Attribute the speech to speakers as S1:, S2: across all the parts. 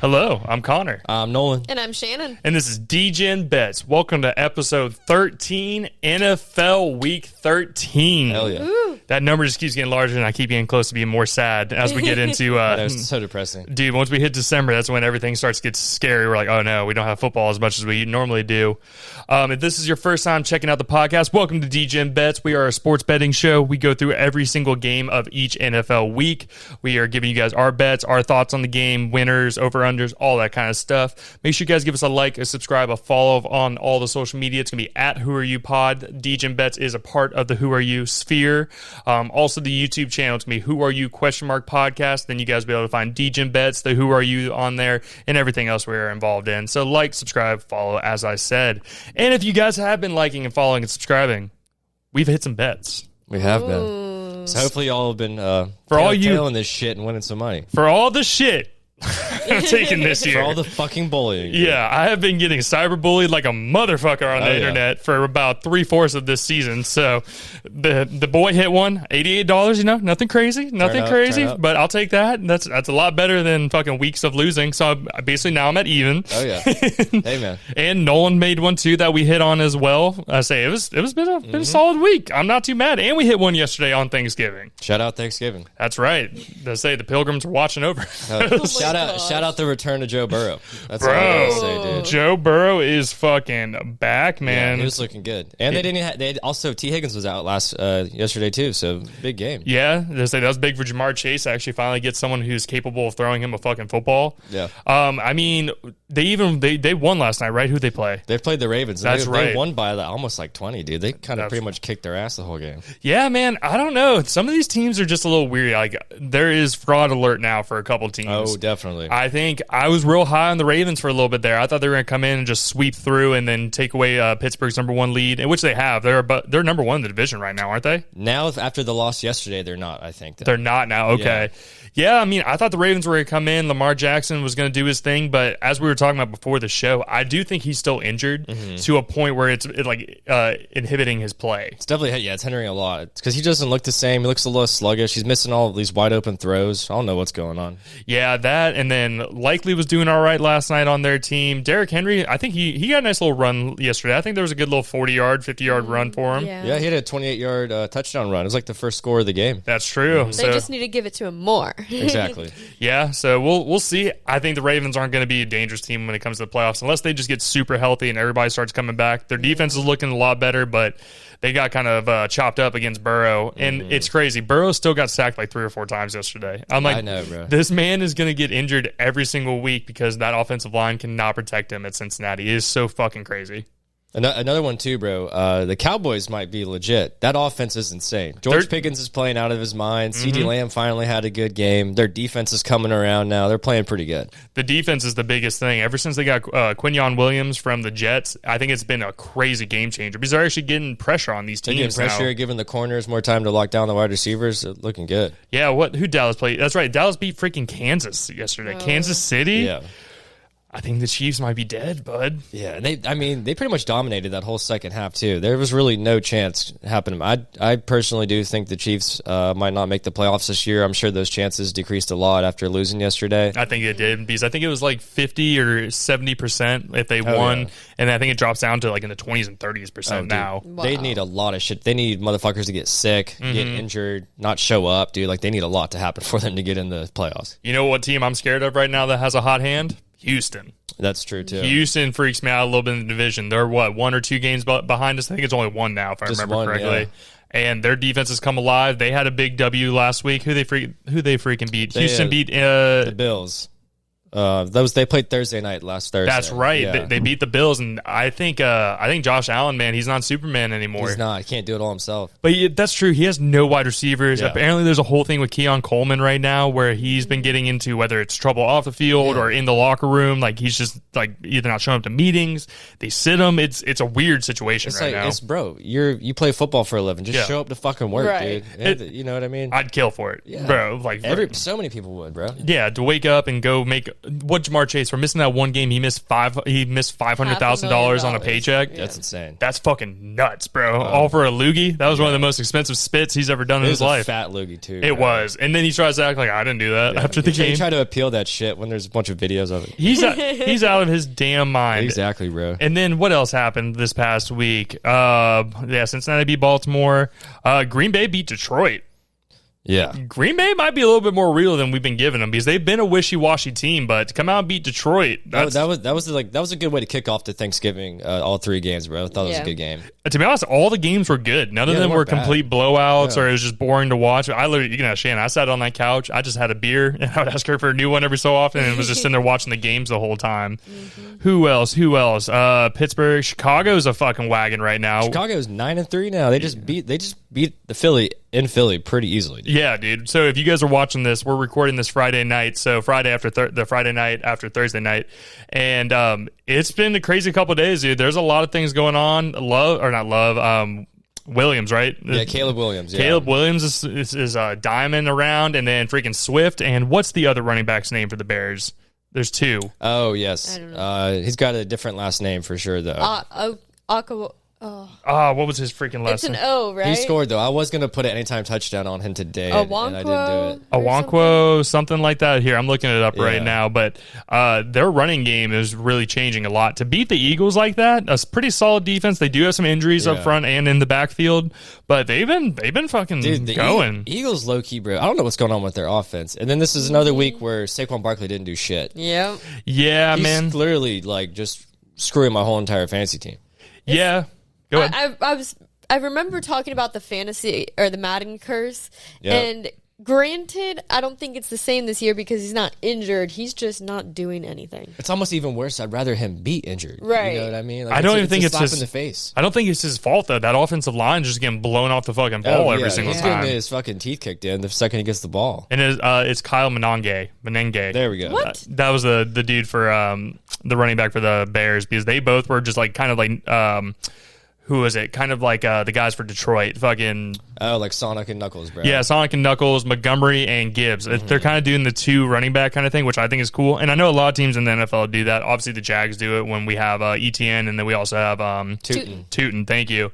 S1: Hello, I'm Connor.
S2: I'm Nolan.
S3: And I'm Shannon.
S1: And this is Degen Bets. Welcome to episode 13, NFL Week 13.
S2: Hell yeah.
S3: Ooh.
S1: That number just keeps getting larger, and I keep getting close to being more sad as we get into...
S2: That's so depressing.
S1: Dude, once we hit December, that's when everything starts to get scary. We're like, oh no, we don't have football as much as we normally do. If this is your first time checking out the podcast, welcome to Degen Bets. We are a sports betting show. We go through every single game of each NFL week. We are giving you guys our bets, our thoughts on the game, winners, over-unders, all that kind of stuff. Make sure you guys give us a like, a subscribe, a follow on all the social media. It's going to be at Who Are You Pod. Degen Bets is a part of the Who Are You sphere. Also, the YouTube channel, it's going to be Who Are You Podcast. Then you guys will be able to find Degen Bets, the Who Are You on there, and everything else we're involved in. So like, subscribe, follow, as I said. And if you guys have been liking and following and subscribing, we've hit some bets.
S2: We have been. So hopefully y'all have been tailing this shit and winning some money.
S1: For all the shit I'm taking this year.
S2: For all the fucking bullying.
S1: Yeah, I have been getting cyberbullied like a motherfucker on the internet for about 3/4 of this season. So the boy hit one, $88, you know, nothing crazy, but I'll take that. That's a lot better than fucking weeks of losing. So basically now I'm at even.
S2: Oh yeah. Hey man.
S1: And Nolan made one too that we hit on as well. I say it was been a solid week. I'm not too mad. And we hit one yesterday on Thanksgiving.
S2: Shout out Thanksgiving.
S1: That's right. They say the pilgrims are watching over.
S2: Shout out the return to Joe Burrow. That's
S1: Bro,
S2: what I gotta say, dude.
S1: Joe Burrow is fucking back, man.
S2: Yeah, he was looking good. And they also T. Higgins was out yesterday too, so big game.
S1: Yeah, they say that was big for Jamar Chase to actually finally get someone who's capable of throwing him a fucking football.
S2: Yeah.
S1: I mean, they won last night, right? Who'd they play?
S2: They played the Ravens.
S1: That's right.
S2: They won by almost like 20, dude. They kind of pretty much kicked their ass the whole game.
S1: Yeah, man. I don't know. Some of these teams are just a little weird. Like, there is fraud alert now for a couple teams.
S2: Oh, definitely.
S1: I think I was real high on the Ravens for a little bit there. I thought they were going to come in and just sweep through and then take away Pittsburgh's #1 lead, which they have. They're #1 in the division right now, aren't they?
S2: Now, after the loss yesterday, they're not, I think.
S1: They're not now. Okay. Yeah, I mean, I thought the Ravens were going to come in. Lamar Jackson was going to do his thing, but as we were talking about before the show, I do think he's still injured to a point where it's inhibiting his play.
S2: It's definitely, it's hindering a lot because he doesn't look the same. He looks a little sluggish. He's missing all of these wide open throws. I don't know what's going on.
S1: Yeah, that, and then Likely was doing all right last night on their team. Derrick Henry, I think he got a nice little run yesterday. I think there was a good little 40-yard, 50-yard run for him.
S2: Yeah, he had a 28-yard touchdown run. It was like the first score of the game.
S1: That's true.
S3: They just need to give it to him more.
S2: Exactly.
S1: Yeah, so we'll see. I think the Ravens aren't going to be a dangerous team when it comes to the playoffs unless they just get super healthy and everybody starts coming back. Their defense is looking a lot better, but they got kind of chopped up against Burrow, and it's crazy. Burrow still got sacked like 3 or 4 times yesterday. I'm like,
S2: I know, bro.
S1: This man is going to get injured every single week because that offensive line cannot protect him at Cincinnati. It is so fucking crazy.
S2: Another one too, bro. The Cowboys might be legit. That offense is insane. George Pickens is playing out of his mind. CeeDee Lamb finally had a good game. Their defense is coming around now. They're playing pretty good.
S1: The defense is the biggest thing. Ever since they got Quinyon Williams from the Jets, I think it's been a crazy game changer because they're actually getting pressure on these teams.
S2: They're getting pressure, giving the corners more time to lock down the wide receivers. They're looking good.
S1: Yeah, who Dallas played? That's right. Dallas beat freaking Kansas yesterday. Kansas City?
S2: Yeah.
S1: I think the Chiefs might be dead, bud.
S2: Yeah, they pretty much dominated that whole second half, too. There was really no chance happening. I personally do think the Chiefs might not make the playoffs this year. I'm sure those chances decreased a lot after losing yesterday.
S1: I think it did, because I think it was like 50 or 70% if they won, and I think it drops down to like in the 20s and 30s% now.
S2: Wow. They need a lot of shit. They need motherfuckers to get sick, get injured, not show up, dude. Like, they need a lot to happen for them to get in the playoffs.
S1: You know what team I'm scared of right now that has a hot hand? Houston.
S2: That's true, too.
S1: Houston freaks me out a little bit in the division. They're, 1 or 2 games behind us? I think it's only 1 now, if I remember correctly. Yeah. And their defense has come alive. They had a big W last week. Who they freaking beat? Houston beat
S2: the Bills. They played Thursday night last Thursday.
S1: That's right. Yeah. They beat the Bills, and I think Josh Allen, man, he's not Superman anymore.
S2: He's not. He can't do it all himself.
S1: But that's true. He has no wide receivers. Yeah. Apparently, there's a whole thing with Keon Coleman right now where he's been getting into whether it's trouble off the field or in the locker room. Like, he's just like either not showing up to meetings. They sit him. It's a weird situation now.
S2: Bro, you play football for a living. Just show up to fucking work, dude. You know what I mean?
S1: I'd kill for it, bro. Like,
S2: so many people would, bro.
S1: Yeah, to wake up and go make what Jamar Chase for missing that one game? He missed $500,000 on a paycheck.
S3: Yeah.
S2: That's insane.
S1: That's fucking nuts, bro. All for a loogie. That was one of the most expensive spits he's ever done in his life.
S2: Fat loogie too.
S1: It was, and then he tries to act like I didn't do that after the game.
S2: He tried to appeal that shit when there's a bunch of videos of it.
S1: He's out of his damn mind.
S2: Exactly, bro.
S1: And then what else happened this past week? Cincinnati beat Baltimore. Green Bay beat Detroit.
S2: Yeah.
S1: Green Bay might be a little bit more real than we've been giving them because they've been a wishy-washy team, but to come out and beat Detroit,
S2: that was a good way to kick off the Thanksgiving, all 3 games, bro. I thought it was a good game.
S1: To be honest, all the games were good. None of them were complete blowouts or it was just boring to watch. I literally, you can ask Shannon, I sat on that couch, I just had a beer, and I would ask her for a new one every so often, and was just sitting there watching the games the whole time. Mm-hmm. Who else? Pittsburgh. Chicago's a fucking wagon right now.
S2: Chicago's 9-3 now. They just beat the Philly in Philly pretty easily, dude.
S1: Yeah, dude. So if you guys are watching this, we're recording this Friday night. So Friday after the Friday night after Thursday night, and it's been a crazy couple of days, dude. There's a lot of things going on. Williams, right?
S2: Yeah, Caleb Williams. Yeah.
S1: Caleb Williams is diamond around, and then freaking Swift. And what's the other running back's name for the Bears? There's 2.
S2: Oh yes,
S3: I don't know.
S2: He's got a different last name for sure though.
S1: What was his freaking last name?
S3: It's an O, right?
S2: He scored though. I was gonna put an anytime touchdown on him today, and I didn't do it.
S1: Awonkwo, something like that. Here, I'm looking it up right now. But their running game is really changing a lot. To beat the Eagles like that, a pretty solid defense. They do have some injuries up front and in the backfield, but they've been fucking going.
S2: Eagles low key, bro. I don't know what's going on with their offense. And then this is another week where Saquon Barkley didn't do shit.
S3: Yeah.
S1: Yeah,
S2: He's literally like just screwing my whole entire fantasy team.
S1: Yeah. Go ahead.
S3: I remember talking about the fantasy or the Madden curse,
S2: Yep.
S3: and granted, I don't think it's the same this year because he's not injured. He's just not doing anything.
S2: It's almost even worse. I'd rather him be injured.
S3: Right.
S2: You know what I mean? Like,
S1: I don't even think it's
S2: slap
S1: his
S2: in the face.
S1: I don't think it's his fault though. That offensive line just getting blown off the fucking ball every single
S2: He's
S1: time.
S2: getting his fucking teeth kicked in the second he gets the ball.
S1: And it's Kyle Menenge.
S2: There we go.
S3: What?
S1: That was the dude for the running back for the Bears because they both were just like kind of like who was it? Kind of like the guys for Detroit. Fucking.
S2: Oh, like Sonic and Knuckles, bro.
S1: Yeah, Sonic and Knuckles, Montgomery, and Gibbs. They're kind of doing the 2 running back kind of thing, which I think is cool. And I know a lot of teams in the NFL do that. Obviously, the Jags do it when we have ETN, and then we also have Tootin. Thank you.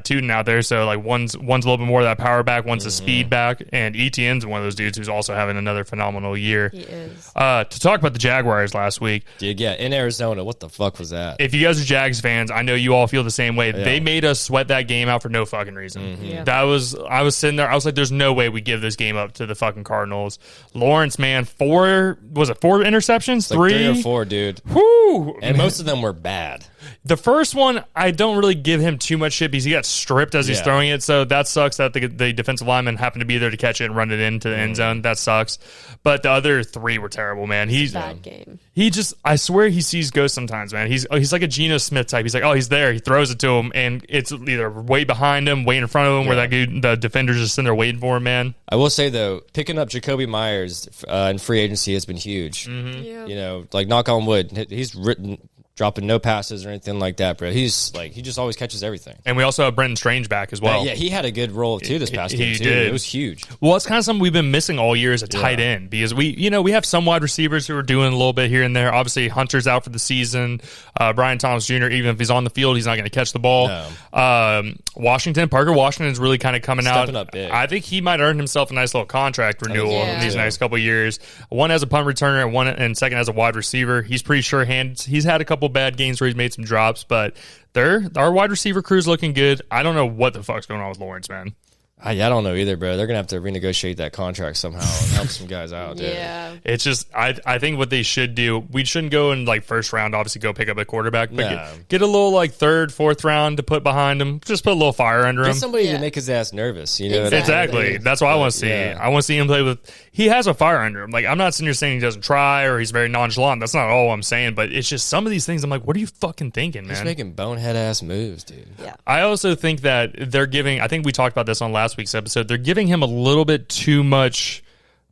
S1: Tootin out there. So, like, one's a little bit more of that power back, one's a speed back. And ETN's one of those dudes who's also having another phenomenal year.
S3: He is.
S1: To talk about the Jaguars last week.
S2: Dude, yeah, in Arizona. What the fuck was that?
S1: If you guys are Jags fans, I know you all feel the same way. Yeah. They made us sweat that game out for no fucking reason. Yeah. I was sitting there. I was like, "There's no way we give this game up to the fucking Cardinals." Lawrence, man, 4 interceptions? 3
S2: or 4, dude.
S1: Whoo!
S2: And most of them were bad.
S1: The first one, I don't really give him too much shit because he got stripped as he's throwing it. So that sucks that the defensive lineman happened to be there to catch it and run it into the end zone. That sucks. But the other 3 were terrible, man. He's
S3: bad game.
S1: I swear he sees ghosts sometimes, man. He's like a Geno Smith type. He's like, oh, he's there. He throws it to him, and it's either way behind him, way in front of him, where the defender's just sitting there waiting for him, man.
S2: I will say, though, picking up Jacoby Myers in free agency has been huge.
S1: Mm-hmm.
S3: Yeah.
S2: You know, like, knock on wood, he's dropping no passes or anything like that, bro. He just always catches everything.
S1: And we also have Brenton Strange back as well.
S2: Yeah, he had a good role too this past game too.
S1: Did.
S2: It was huge.
S1: Well, it's kind of something we've been missing all year as a tight end because we have some wide receivers who are doing a little bit here and there. Obviously, Hunter's out for the season. Brian Thomas Jr., even if he's on the field, he's not going to catch the ball. No. Parker Washington's really kind of coming
S2: Stepping
S1: out.
S2: Up big.
S1: I think he might earn himself a nice little contract renewal in these next couple of years. One as a punt returner and second as a wide receiver. He's pretty sure-handed. He's had a couple bad games where he's made some drops, but our wide receiver crew's looking good. I don't know what the fuck's going on with Lawrence, man.
S2: I don't know either, bro. They're going to have to renegotiate that contract somehow and help some guys out. Dude.
S3: Yeah.
S1: It's just, I think what they should do, we shouldn't go in like first round, obviously go pick up a quarterback, but get a little like third, fourth round to put behind him. Just put a little fire under him.
S2: Get somebody to make his ass nervous. You know
S1: exactly. That's what I want to see. Yeah. I want to see him play with, he has a fire under him. Like, I'm not sitting here saying he doesn't try or he's very nonchalant. That's not all I'm saying, but it's just some of these things I'm like, what are you fucking thinking, man?
S2: He's making bonehead ass moves, dude.
S3: Yeah.
S1: I also think that they're giving, I think we talked about this on last week's episode, they're giving him a little bit too much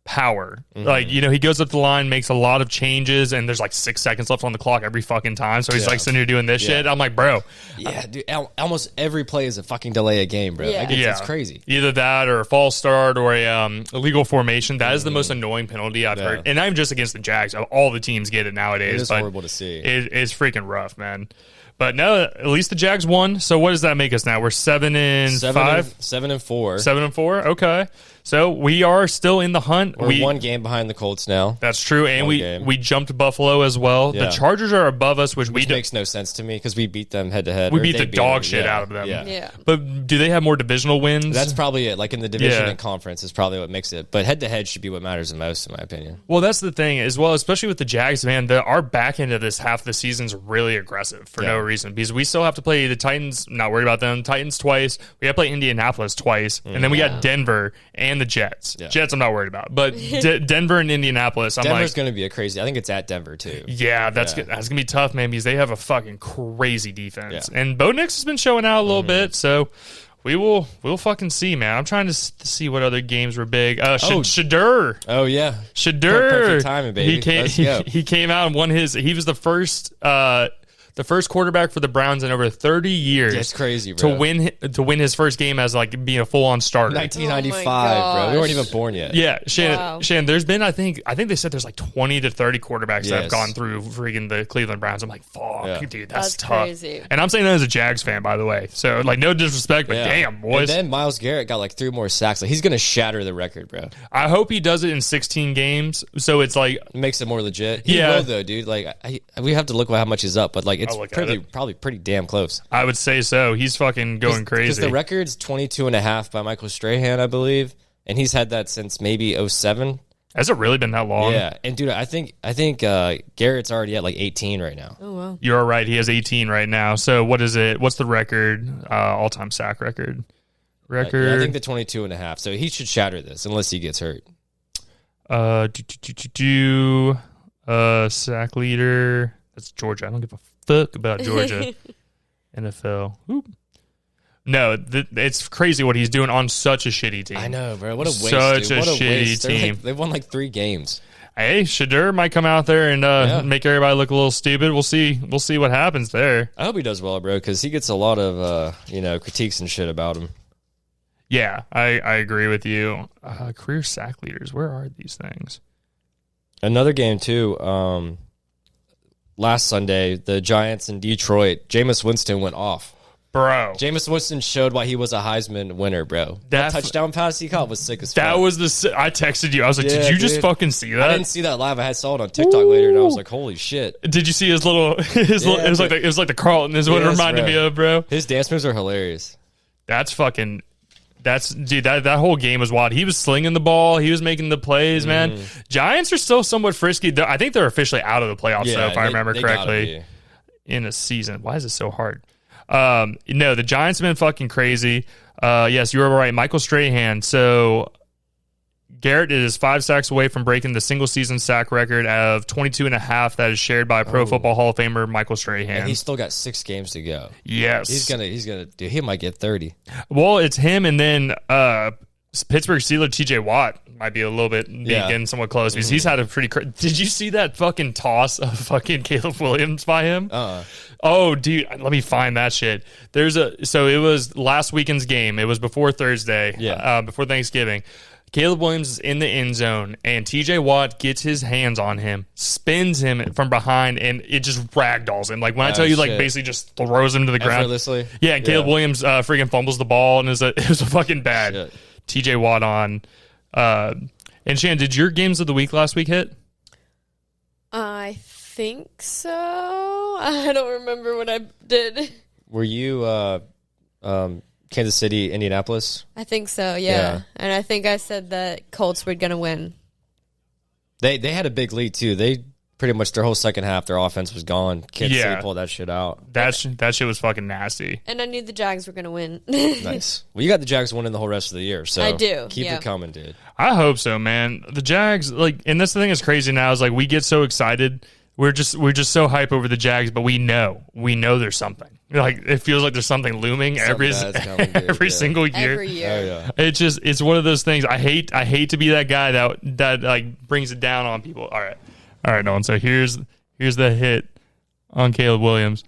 S1: power. Like, you know, he goes up the line, makes a lot of changes, and there's like 6 seconds left on the clock every fucking time. So he's like sitting here doing this shit. I'm like, bro.
S2: Yeah, dude, almost every play is a fucking delay a game, bro.
S3: Yeah.
S2: It's crazy.
S1: Either that or a false start or a illegal formation. That is the most annoying penalty I've heard. And I'm just against the Jags. All the teams get it nowadays.
S2: It is horrible to see.
S1: It's freaking rough, man. But no, at least the Jags won. So what does that make us now? We're 7-5?
S2: 7-4.
S1: 7-4? Okay. So we are still in the hunt.
S2: We're one game behind the Colts now.
S1: That's true. And we jumped Buffalo as well.
S2: Yeah.
S1: The Chargers are above us, which
S2: makes no sense to me because we beat them head to head.
S1: We beat the dog shit out of them.
S3: Yeah.
S1: But do they have more divisional wins?
S2: That's probably it. Like in the division and conference is probably what makes it. But head to head should be what matters the most, in my opinion.
S1: Well, that's the thing as well, especially with the Jags, man. Our back end of this half of the season is really aggressive for no reason because we still have to play the Titans. Not worried about them. Titans twice. We have to play Indianapolis twice, and then we got Denver and the Jets.
S2: Yeah.
S1: Jets, I'm not worried about, but Denver and Indianapolis,
S2: Denver's going to be a crazy. I think it's at Denver too.
S1: Yeah, that's gonna be tough, man, because they have a fucking crazy defense, and Bo Nix has been showing out a little bit, so. We'll fucking see, man. I'm trying to see what other games were big. Shadur.
S2: Oh yeah,
S1: Shadur.
S2: Perfect timing, baby.
S1: He came out and won his. He was the first quarterback for the Browns in over 30 years.
S2: That's crazy, bro.
S1: To win his first game as like being a full on starter.
S2: 1995, bro. We weren't even born yet.
S1: Yeah, Shannon. There's been I think they said there's like 20 to 30 quarterbacks that have gone through freaking the Cleveland Browns. I'm like, fuck, dude, that's tough. Crazy. And I'm saying that as a Jags fan, by the way. So like, no disrespect, but damn, boys.
S2: And then Myles Garrett got like 3 more sacks. Like he's gonna shatter the record, bro.
S1: I hope he does it in 16 games. So it's like
S2: it makes it more legit. He will though, dude. Like we have to look at how much he's up, but like it's probably pretty damn close.
S1: I would say so. He's fucking going crazy.
S2: Because the record's 22.5 by Michael Strahan, I believe, and he's had that since maybe 07.
S1: Has it really been that long?
S2: Yeah, and dude, I think Garrett's already at like 18 right now.
S3: Oh wow,
S1: you're right. He has 18 right now. So what is it? What's the record? All-time sack record?
S2: I think the 22.5. So he should shatter this unless he gets hurt.
S1: Sack leader. That's Georgia. I don't give a fuck about Georgia. NFL. Oop. No, it's crazy what he's doing on such a shitty team.
S2: I know, bro. What a waste.
S1: Such a shitty team.
S2: They've won like 3 games.
S1: Hey, Shadur might come out there and make everybody look a little stupid. We'll see. We'll see what happens there.
S2: I hope he does well, bro, because he gets a lot of critiques and shit about him.
S1: Yeah, I agree with you. Career sack leaders. Where are these things?
S2: Another game too. Last Sunday, the Giants in Detroit. Jameis Winston went off.
S1: Bro.
S2: Jameis Winston showed why he was a Heisman winner, bro. That touchdown pass he caught was sick as fuck.
S1: That was I texted you. I was like, did you just fucking see that?
S2: I didn't see that live. I saw it on TikTok later, and I was like, holy shit.
S1: Did you see his little... it was like the Carlton is what it reminded me of, bro.
S2: His dance moves are hilarious.
S1: That whole game was wild. He was slinging the ball. He was making the plays, man. Giants are still somewhat frisky. I think they're officially out of the playoffs, though, if I remember correctly. In a season. Why is it so hard? No, the Giants have been fucking crazy. Yes, you were right. Michael Strahan. So Garrett is 5 sacks away from breaking the single season sack record of 22.5 that is shared by Pro Football Hall of Famer Michael Strahan.
S2: And he's still got 6 games to go.
S1: Yes.
S2: He's gonna dude, he might get 30.
S1: Well, it's him and then Pittsburgh Steelers TJ Watt might be a little bit getting somewhat close because he's had a pretty Did you see that fucking toss of fucking Caleb Williams by him? Oh, dude, let me find that shit. So it was last weekend's game. It was before Thursday, before Thanksgiving. Caleb Williams is in the end zone, and TJ Watt gets his hands on him, spins him from behind, and it just ragdolls him. Like, when I tell you, like, basically just throws him to the ground.
S2: Effortlessly.
S1: Yeah, and Caleb Williams freaking fumbles the ball, and it was a fucking bad.
S2: Shit.
S1: TJ Watt on. And Shannon, did your games of the week last week hit?
S3: I think so. I don't remember what I did.
S2: Were you Kansas City, Indianapolis?
S3: I think so, yeah. And I think I said that Colts were going to win.
S2: They had a big lead, too. They pretty much their whole second half, their offense was gone. Kansas City pulled that shit out.
S1: That shit was fucking nasty.
S3: And I knew the Jags were going to win.
S2: Nice. Well, you got the Jags winning the whole rest of the year, so
S3: I do.
S2: Keep it coming, dude.
S1: I hope so, man. The Jags, like, and that's the thing that's crazy now is like we get so excited. We're just so hype over the Jags, but we know there's something. Like it feels like there's something looming every single year.
S3: Every year.
S2: Oh, yeah.
S1: It's one of those things. I hate to be that guy that like brings it down on people. All right, Nolan. So here's the hit on Caleb Williams.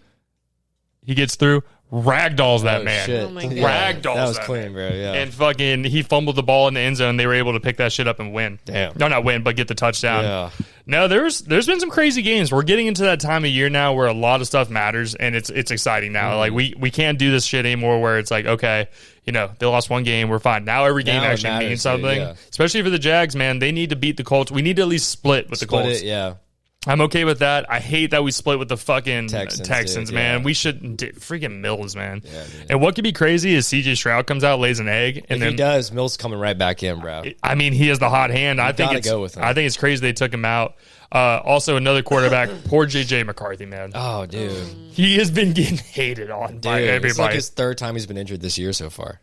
S1: He gets through, ragdolls that man.
S2: Shit.
S3: Oh my God.
S1: Ragdolls
S2: that was
S1: that
S2: clean, bro. Yeah.
S1: And fucking, he fumbled the ball in the end zone. They were able to pick that shit up and win.
S2: Damn.
S1: No, not win, but get the touchdown.
S2: Yeah.
S1: No, there's been some crazy games. We're getting into that time of year now where a lot of stuff matters, and it's exciting now. Like we can't do this shit anymore where it's like, okay, they lost one game, we're fine. Now every game
S2: Now it
S1: actually
S2: matters,
S1: means something.
S2: dude, yeah.
S1: Especially for the Jags, man. They need to beat the Colts. We need to at least split with the Colts.
S2: Yeah.
S1: I'm okay with that. I hate that we split with the fucking
S2: Texans,
S1: dude, man.
S2: yeah.
S1: We shouldn't. Freaking Mills, man.
S2: Yeah, dude.
S1: And what could be crazy is CJ Stroud comes out, lays an egg, and
S2: If
S1: then
S2: he does, Mills coming right back in, bro.
S1: I mean, he has the hot hand. I think
S2: gotta go with him.
S1: I think it's crazy they took him out. Also, another quarterback, poor JJ McCarthy, man.
S2: Oh, dude.
S1: He has been getting hated on by everybody.
S2: It's like his third time he's been injured this year so far.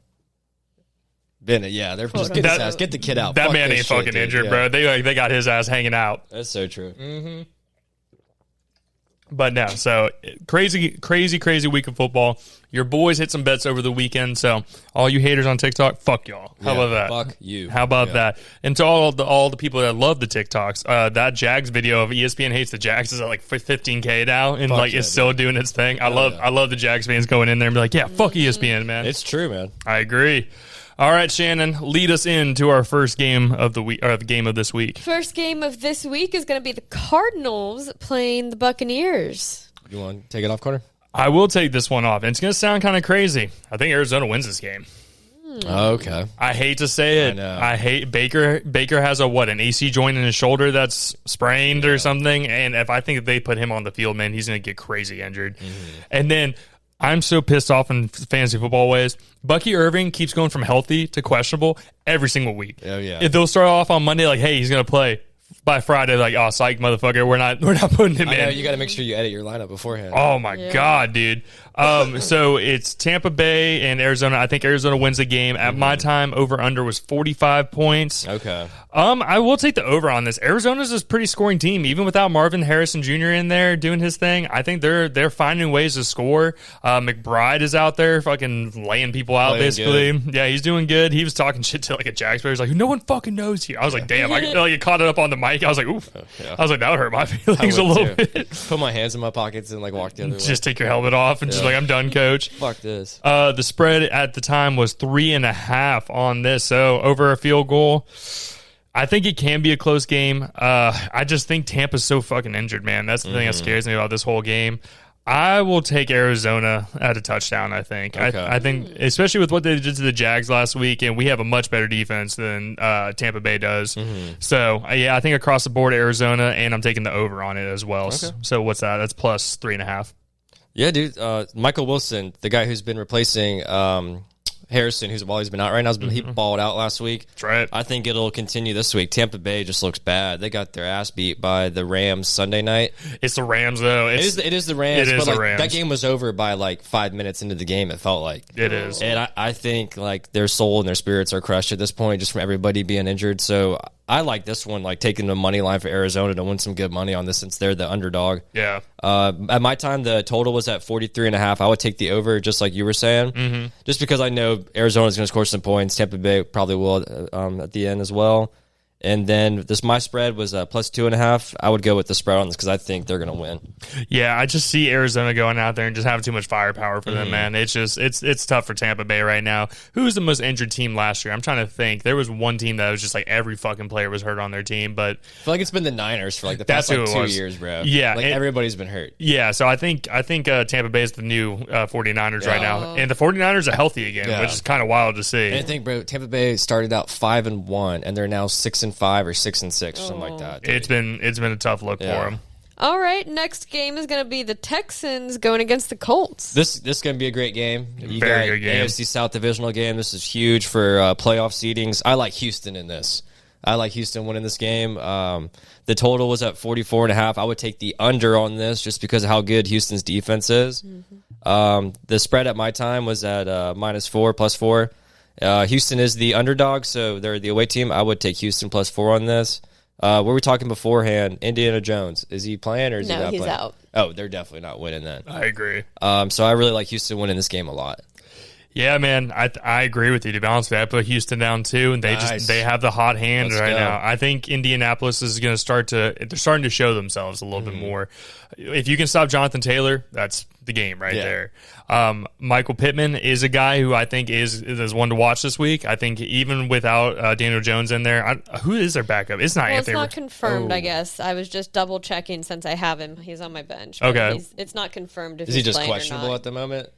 S2: Bennett, yeah, they're just get his ass, get the kid out.
S1: That
S2: Fuck
S1: man
S2: this
S1: ain't
S2: shit,
S1: fucking
S2: dude.
S1: injured,
S2: Yeah.
S1: bro. They got his ass hanging out.
S2: That's so true.
S1: But no, so crazy week of football. Your boys hit some bets over the weekend, so all you haters on TikTok, fuck y'all. How about that?
S2: Fuck you.
S1: How about that? And to all the people that love the TikToks, that Jags video of ESPN hates the Jags is at like 15K now, and
S2: Fuck
S1: like
S2: yeah,
S1: it's still doing its thing. I love the Jags fans going in there and be like, yeah, fuck ESPN, man.
S2: It's true, man.
S1: I agree. All right, Shannon, lead us into our first game of the week, or the game of this week.
S3: First game of this week is going to be the Cardinals playing the Buccaneers.
S2: You want to take it off, Carter?
S1: I will take this one off. And it's going to sound kind of crazy. I think Arizona wins this game.
S2: Okay.
S1: I hate to say it.
S2: I know.
S1: I hate Baker. Baker has an AC joint in his shoulder that's sprained or something. And if I think if they put him on the field, man, he's going to get crazy injured. And then I'm so pissed off in fantasy football ways. Bucky Irving keeps going from healthy to questionable every single week.
S2: Oh, yeah.
S1: If they'll start off on Monday like, hey, he's going to play. By Friday, like, oh, psych, motherfucker, we're not putting him in.
S2: I know, you got to make sure you edit your lineup beforehand.
S1: Oh my God, dude. So it's Tampa Bay and Arizona. I think Arizona wins the game. At my time, over under was 45 points.
S2: Okay.
S1: I will take the over on this. Arizona's a pretty scoring team, even without Marvin Harrison Jr. in there doing his thing. I think they're finding ways to score. McBride is out there fucking laying people out,
S2: Playing
S1: basically.
S2: good.
S1: Yeah, he's doing good. He was talking shit to like a Jags player. He's like, no one fucking knows here. I was like, damn. I caught it up on the mic. I was like, oof.
S2: Yeah.
S1: I was like, that would hurt my feelings a
S2: would
S1: little
S2: too.
S1: bit.
S2: Put my hands in my pockets and like walk the other way.
S1: Just take your helmet off and just like, I'm done, coach.
S2: Fuck this.
S1: The spread at the time was 3.5 on this, so over a field goal. I think it can be a close game. I just think Tampa's so fucking injured, man. That's the thing that scares me about this whole game. I will take Arizona at a touchdown, I think.
S2: Okay.
S1: I think, especially with what they did to the Jags last week, and we have a much better defense than Tampa Bay does. So, yeah, I think across the board, Arizona, and I'm taking the over on it as well.
S2: Okay.
S1: So, what's that? That's plus 3.5.
S2: Yeah, dude. Michael Wilson, the guy who's been replacing Harrison, who's always been out right now, he balled out last week.
S1: That's right.
S2: I think it'll continue this week. Tampa Bay just looks bad. They got their ass beat by the Rams Sunday night.
S1: It's the Rams, though.
S2: It is the Rams.
S1: It is
S2: but
S1: the Rams.
S2: That game was over by like 5 minutes into the game, it felt like.
S1: It is.
S2: And I think like their soul and their spirits are crushed at this point just from everybody being injured. So I like this one, like taking the money line for Arizona to win some good money on this since they're the underdog.
S1: Yeah.
S2: At my time, the total was at 43.5. I would take the over, just like you were saying, just because I know Arizona's going to score some points. Tampa Bay probably will at the end as well. And then my spread was plus 2.5. I would go with the spread on this because I think they're going to win.
S1: Yeah, I just see Arizona going out there and just having too much firepower for them, man. It's just it's tough for Tampa Bay right now. Who was the most injured team last year? I'm trying to think. There was one team that was just like every fucking player was hurt on their team, but
S2: I feel like it's been the Niners for like the past
S1: That's
S2: like
S1: who it
S2: 2
S1: was.
S2: years, bro.
S1: Yeah,
S2: like everybody's been hurt.
S1: yeah. So I think Tampa Bay is the new 49ers right now, and the 49ers are healthy again,
S2: Yeah.
S1: which is kind of wild to see.
S2: And I think, bro, Tampa Bay started out 5-1, and they're now 6-5 or 6-6 or something like that. dude.
S1: It's been a tough look for them.
S3: All right, next game is going to be the Texans going against the Colts.
S2: This is going to be a great game. You
S1: Very
S2: got
S1: good game.
S2: AFC South divisional game. This is huge for playoff seedings. I like Houston in this. I like Houston winning this game. The total was at 44.5. I would take the under on this just because of how good Houston's defense is. The spread at my time was at -4, +4. Houston is the underdog, so they're the away team. I would take Houston +4 on this. What were we talking beforehand? Indiana Jones. Is he playing or is he
S3: No,
S2: not
S3: he's
S2: playing?
S3: out.
S2: Oh, they're definitely not winning then.
S1: I agree.
S2: So I really like Houston winning this game a lot.
S1: Yeah, man, I agree with you. To be honest with you, I put Houston down too, and they have the hot hand
S2: Let's
S1: right
S2: go.
S1: now. I think Indianapolis is going to they're starting to show themselves a little bit more. If you can stop Jonathan Taylor, that's the game right there. Michael Pittman is a guy who I think is one to watch this week. I think even without Daniel Jones in there, who is their backup? It's not Anthony.
S3: It's not confirmed, I guess. I was just double checking since I have him. He's on my bench.
S1: Okay.
S3: It's not confirmed if
S2: Is he
S3: he's
S2: just
S3: playing or
S2: questionable
S3: not.
S2: at the moment?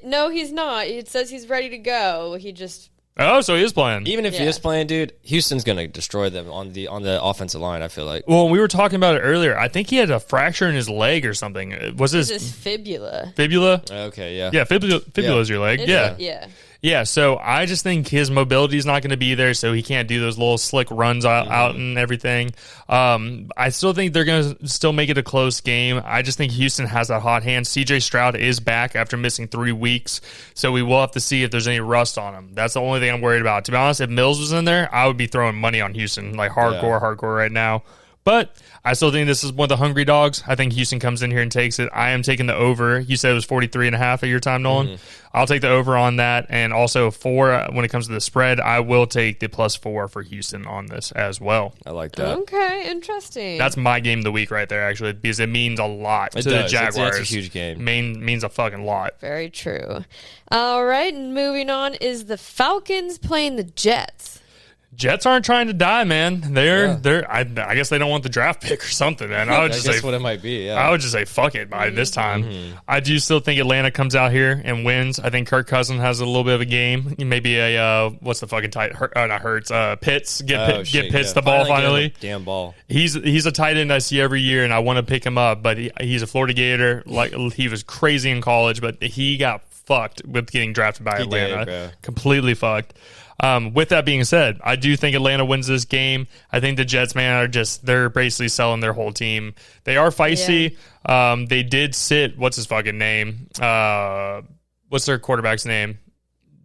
S3: No, he's not. It says he's ready to go. He just...
S1: Oh, so he is playing.
S2: Even if he
S3: Yeah.
S2: is playing, dude, Houston's going to destroy them on the offensive line, I feel like.
S1: Well, we were talking about it earlier. I think he had a fracture in his leg or something. Was
S3: It's
S1: his
S3: his fibula.
S1: fibula?
S2: Okay, yeah.
S1: Yeah, fibula is your leg. Yeah.
S3: Yeah.
S1: Yeah, so I just think his mobility is not going to be there, so he can't do those little slick runs out and everything. I still think they're going to still make it a close game. I just think Houston has that hot hand. C.J. Stroud is back after missing 3 weeks, so we will have to see if there's any rust on him. That's the only thing I'm worried about. To be honest, if Mills was in there, I would be throwing money on Houston, like hardcore right now. But I still think this is one of the hungry dogs. I think Houston comes in here and takes it. I am taking the over. You said it was 43.5 at your time, Nolan. I'll take the over on that. And also when it comes to the spread, I will take the +4 for Houston on this as well.
S2: I like that.
S3: Okay, interesting.
S1: That's my game of the week right there, actually, because it means a lot to the Jaguars.
S2: It's a huge game.
S1: Means a fucking lot.
S3: Very true. All right, and moving on is the Falcons playing the Jets.
S1: Jets aren't trying to die, man. I guess they don't want the draft pick or something, man. I would just
S2: guess
S1: say
S2: what it might be, yeah.
S1: I would just say fuck it by this time. I do still think Atlanta comes out here and wins. I think Kirk Cousins has a little bit of a game. Maybe a what's the fucking tight? Not Hurts. Pitts get Pitts the ball finally.
S2: Damn ball.
S1: He's a tight end I see every year, and I want to pick him up. But he's a Florida Gator. Like he was crazy in college, but he got fucked with getting drafted by Atlanta.
S2: Bro.
S1: Completely fucked. With that being said, I do think Atlanta wins this game. I think the Jets, man, they're basically selling their whole team. They are feisty. Yeah. They did sit, what's his fucking name? What's their quarterback's name?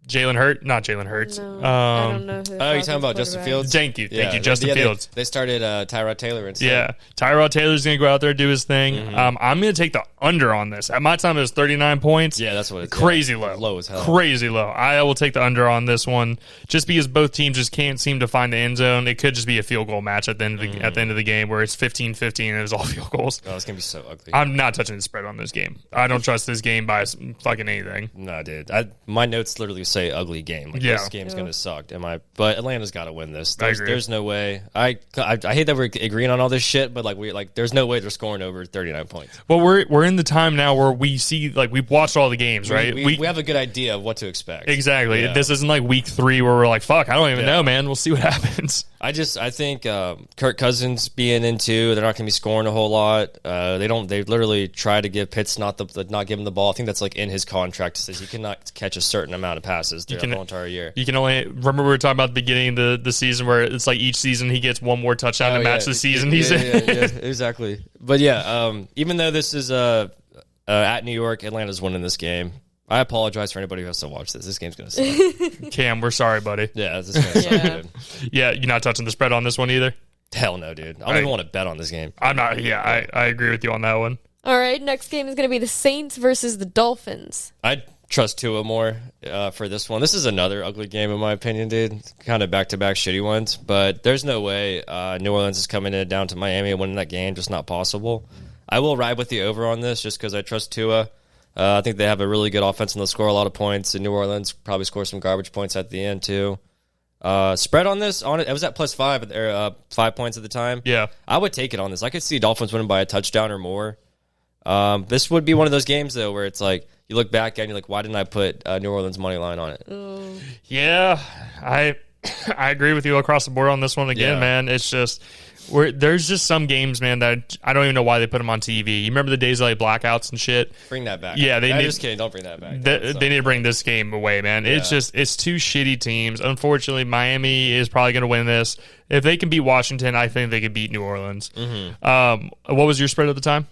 S1: Not Jalen Hurts.
S3: No, I don't know who.
S2: Oh, you're talking about Justin Fields?
S1: Thank you, Justin Fields.
S2: They started Tyrod Taylor instead.
S1: Yeah, Tyrod Taylor's going to go out there and do his thing. I'm going to take the under on this. At my time, it was 39 points.
S2: Yeah, that's what it's
S1: crazy low.
S2: Low as hell.
S1: Crazy low. I will take the under on this one just because both teams just can't seem to find the end zone. It could just be a field goal match at the end of the game where it's 15-15 and it was all field goals.
S2: Oh, it's going to be so ugly.
S1: I'm not touching the spread on this game. I don't trust this game by fucking anything.
S2: No, dude. My notes literally say ugly game. Like, this game's going to suck. But Atlanta's got to win this. There's no way. I hate that we're agreeing on all this shit, but there's no way they're scoring over 39 points.
S1: Well, we're in the time now where we see, like, we've watched all the games, right?
S2: We have a good idea of what to expect.
S1: Exactly.
S2: Yeah.
S1: This isn't like week 3 where we're like, fuck, I don't even know, man. We'll see what happens.
S2: I think Kirk Cousins being in too, they're not going to be scoring a whole lot. They literally try to give Pitts not give him the ball. I think that's like in his contract. It says he cannot catch a certain amount of passes throughout the whole entire year.
S1: You can only remember we were talking about the beginning of the season where it's like each season he gets one more touchdown to match the season he's in.
S2: Yeah, exactly. But even though this is at New York, Atlanta's winning this game. I apologize for anybody who has to watch this. This game's going to suck.
S1: Cam, we're sorry, buddy.
S2: Yeah, this is going to suck, dude.
S1: Yeah, you're not touching the spread on this one either?
S2: Hell no, dude. I don't even want to bet on this game.
S1: I'm not. Yeah, I agree with you on that one.
S3: All right, next game is going to be the Saints versus the Dolphins.
S2: I trust Tua more for this one. This is another ugly game in my opinion, dude. Kind of back-to-back shitty ones. But there's no way New Orleans is coming down to Miami and winning that game. Just not possible. I will ride with the over on this just because I trust Tua. I think they have a really good offense and they'll score a lot of points. And New Orleans probably score some garbage points at the end too. Spread on this, it was at +5, 5 points at the time.
S1: Yeah.
S2: I would take it on this. I could see Dolphins winning by a touchdown or more. This would be one of those games, though, where it's like, you look back and you're like, why didn't I put New Orleans money line on it?
S1: Yeah, I agree with you across the board on this one again, man. It's just... there's just some games, man, that I don't even know why they put them on TV. You remember the days of like blackouts and shit?
S2: Bring that back.
S1: Yeah,
S2: just kidding. Don't bring that back.
S1: They need to bring this game away, man. Yeah. It's two shitty teams. Unfortunately, Miami is probably going to win this. If they can beat Washington, I think they can beat New Orleans. What was your spread at the time?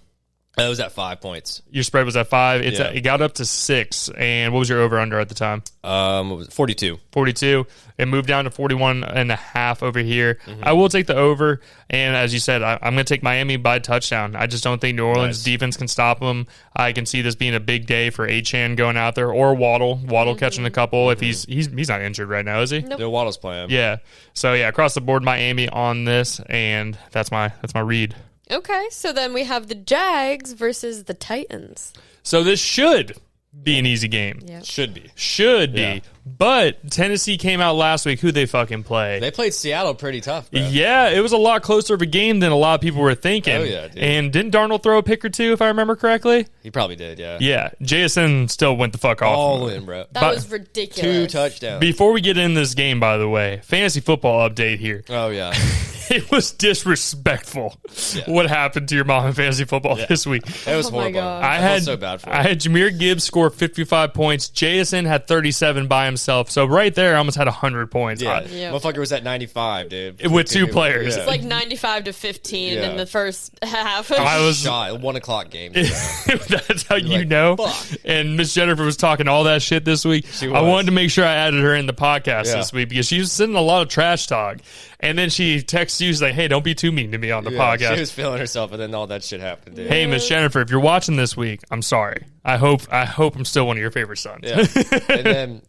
S2: It was at 5 points.
S1: Your spread was at 5. It got up to 6. And what was your over-under at the time?
S2: It was 42.
S1: 42. It moved down to 41.5 over here. I will take the over. And as you said, I'm going to take Miami by touchdown. I just don't think New Orleans defense can stop them. I can see this being a big day for Achane going out there, or Waddle. Waddle catching a couple if he's not injured right now, is he?
S3: Nope.
S2: No, Waddle's playing.
S1: Yeah. So yeah, across the board, Miami on this, and that's my read.
S3: Okay, so then we have the Jags versus the Titans.
S1: So this should be an easy game.
S3: Yep.
S2: Should be.
S1: Yeah. But Tennessee came out last week. Who they fucking play?
S2: They played Seattle pretty tough, bro.
S1: Yeah, it was a lot closer of a game than a lot of people were thinking.
S2: Oh, yeah, dude.
S1: And didn't Darnold throw a pick or two, if I remember correctly?
S2: He probably did, yeah.
S1: Yeah, JSN still went the fuck off.
S2: All in, bro.
S3: That was ridiculous.
S2: 2 touchdowns.
S1: Before we get in this game, by the way, fantasy football update here.
S2: Oh, yeah.
S1: It was disrespectful what happened to your mom in fantasy football this week.
S2: It was
S3: Oh my
S2: horrible.
S3: God.
S1: I
S2: felt so bad for him.
S1: I had Jahmyr Gibbs score 55 points. JSN had 37 by himself. So right there, I almost had 100 points.
S2: Yeah.
S3: Yeah.
S2: Motherfucker was at 95, dude.
S1: With 2 players.
S3: It's like 95 to 15
S2: Yeah.
S3: in the first half.
S1: I was
S2: shot. 1 o'clock game.
S1: That's how you
S2: like,
S1: know.
S2: fuck.
S1: And Miss Jennifer was talking all that shit this week.
S2: She
S1: I
S2: was.
S1: wanted to make sure I added her in the podcast
S2: Yeah.
S1: this week because she was sending a lot of trash talk. And then she texts you, she's like, hey, don't be too mean to me on the podcast.
S2: She was feeling herself, and then all that shit happened, dude.
S1: Hey, Miss Jennifer, if you're watching this week, I'm sorry. I hope I'm still one of your favorite sons.
S2: Yeah.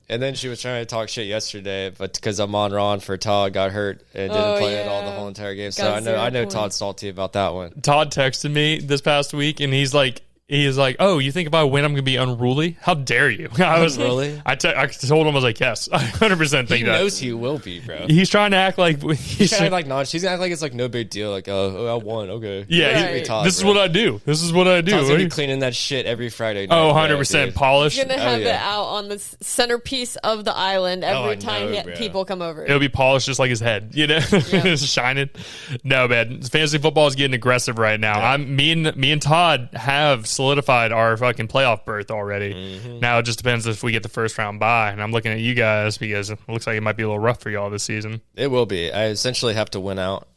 S2: and then she was trying to talk shit yesterday, but because Amon Ron for Todd got hurt and didn't play at all the whole entire game. So
S3: Got
S2: I
S3: 0
S2: know
S3: points.
S2: Todd's salty about that one.
S1: Todd texted me this past week, and he's like, oh, you think if I win, I'm going to be unruly? How dare you? I was
S2: Really?
S1: I told him, I was like, yes, I 100% think
S2: He
S1: that.
S2: knows he will be, bro.
S1: He's trying to act like
S2: She's gonna act like she's gonna act like it's like no big deal. Like, oh, I won. Okay.
S1: yeah,
S3: Right.
S2: Todd,
S1: this is
S2: bro.
S1: what I do. This is what I do.
S2: Todd's gonna be cleaning that shit every Friday night.
S1: Oh,
S2: bro,
S1: 100%
S2: dude.
S1: polished.
S3: Gonna have
S2: yeah.
S3: it out on the centerpiece of the island every
S2: I
S3: time
S2: know, bro.
S3: people come over.
S1: It'll be polished just like his head, you know, it's shining. No, man, fantasy football is getting aggressive right now. Me and Todd have solidified our fucking playoff berth already. Now it just depends if we get the first round bye. And I'm looking at you guys because it looks like it might be a little rough for y'all this season.
S2: It will be. I essentially have to win out.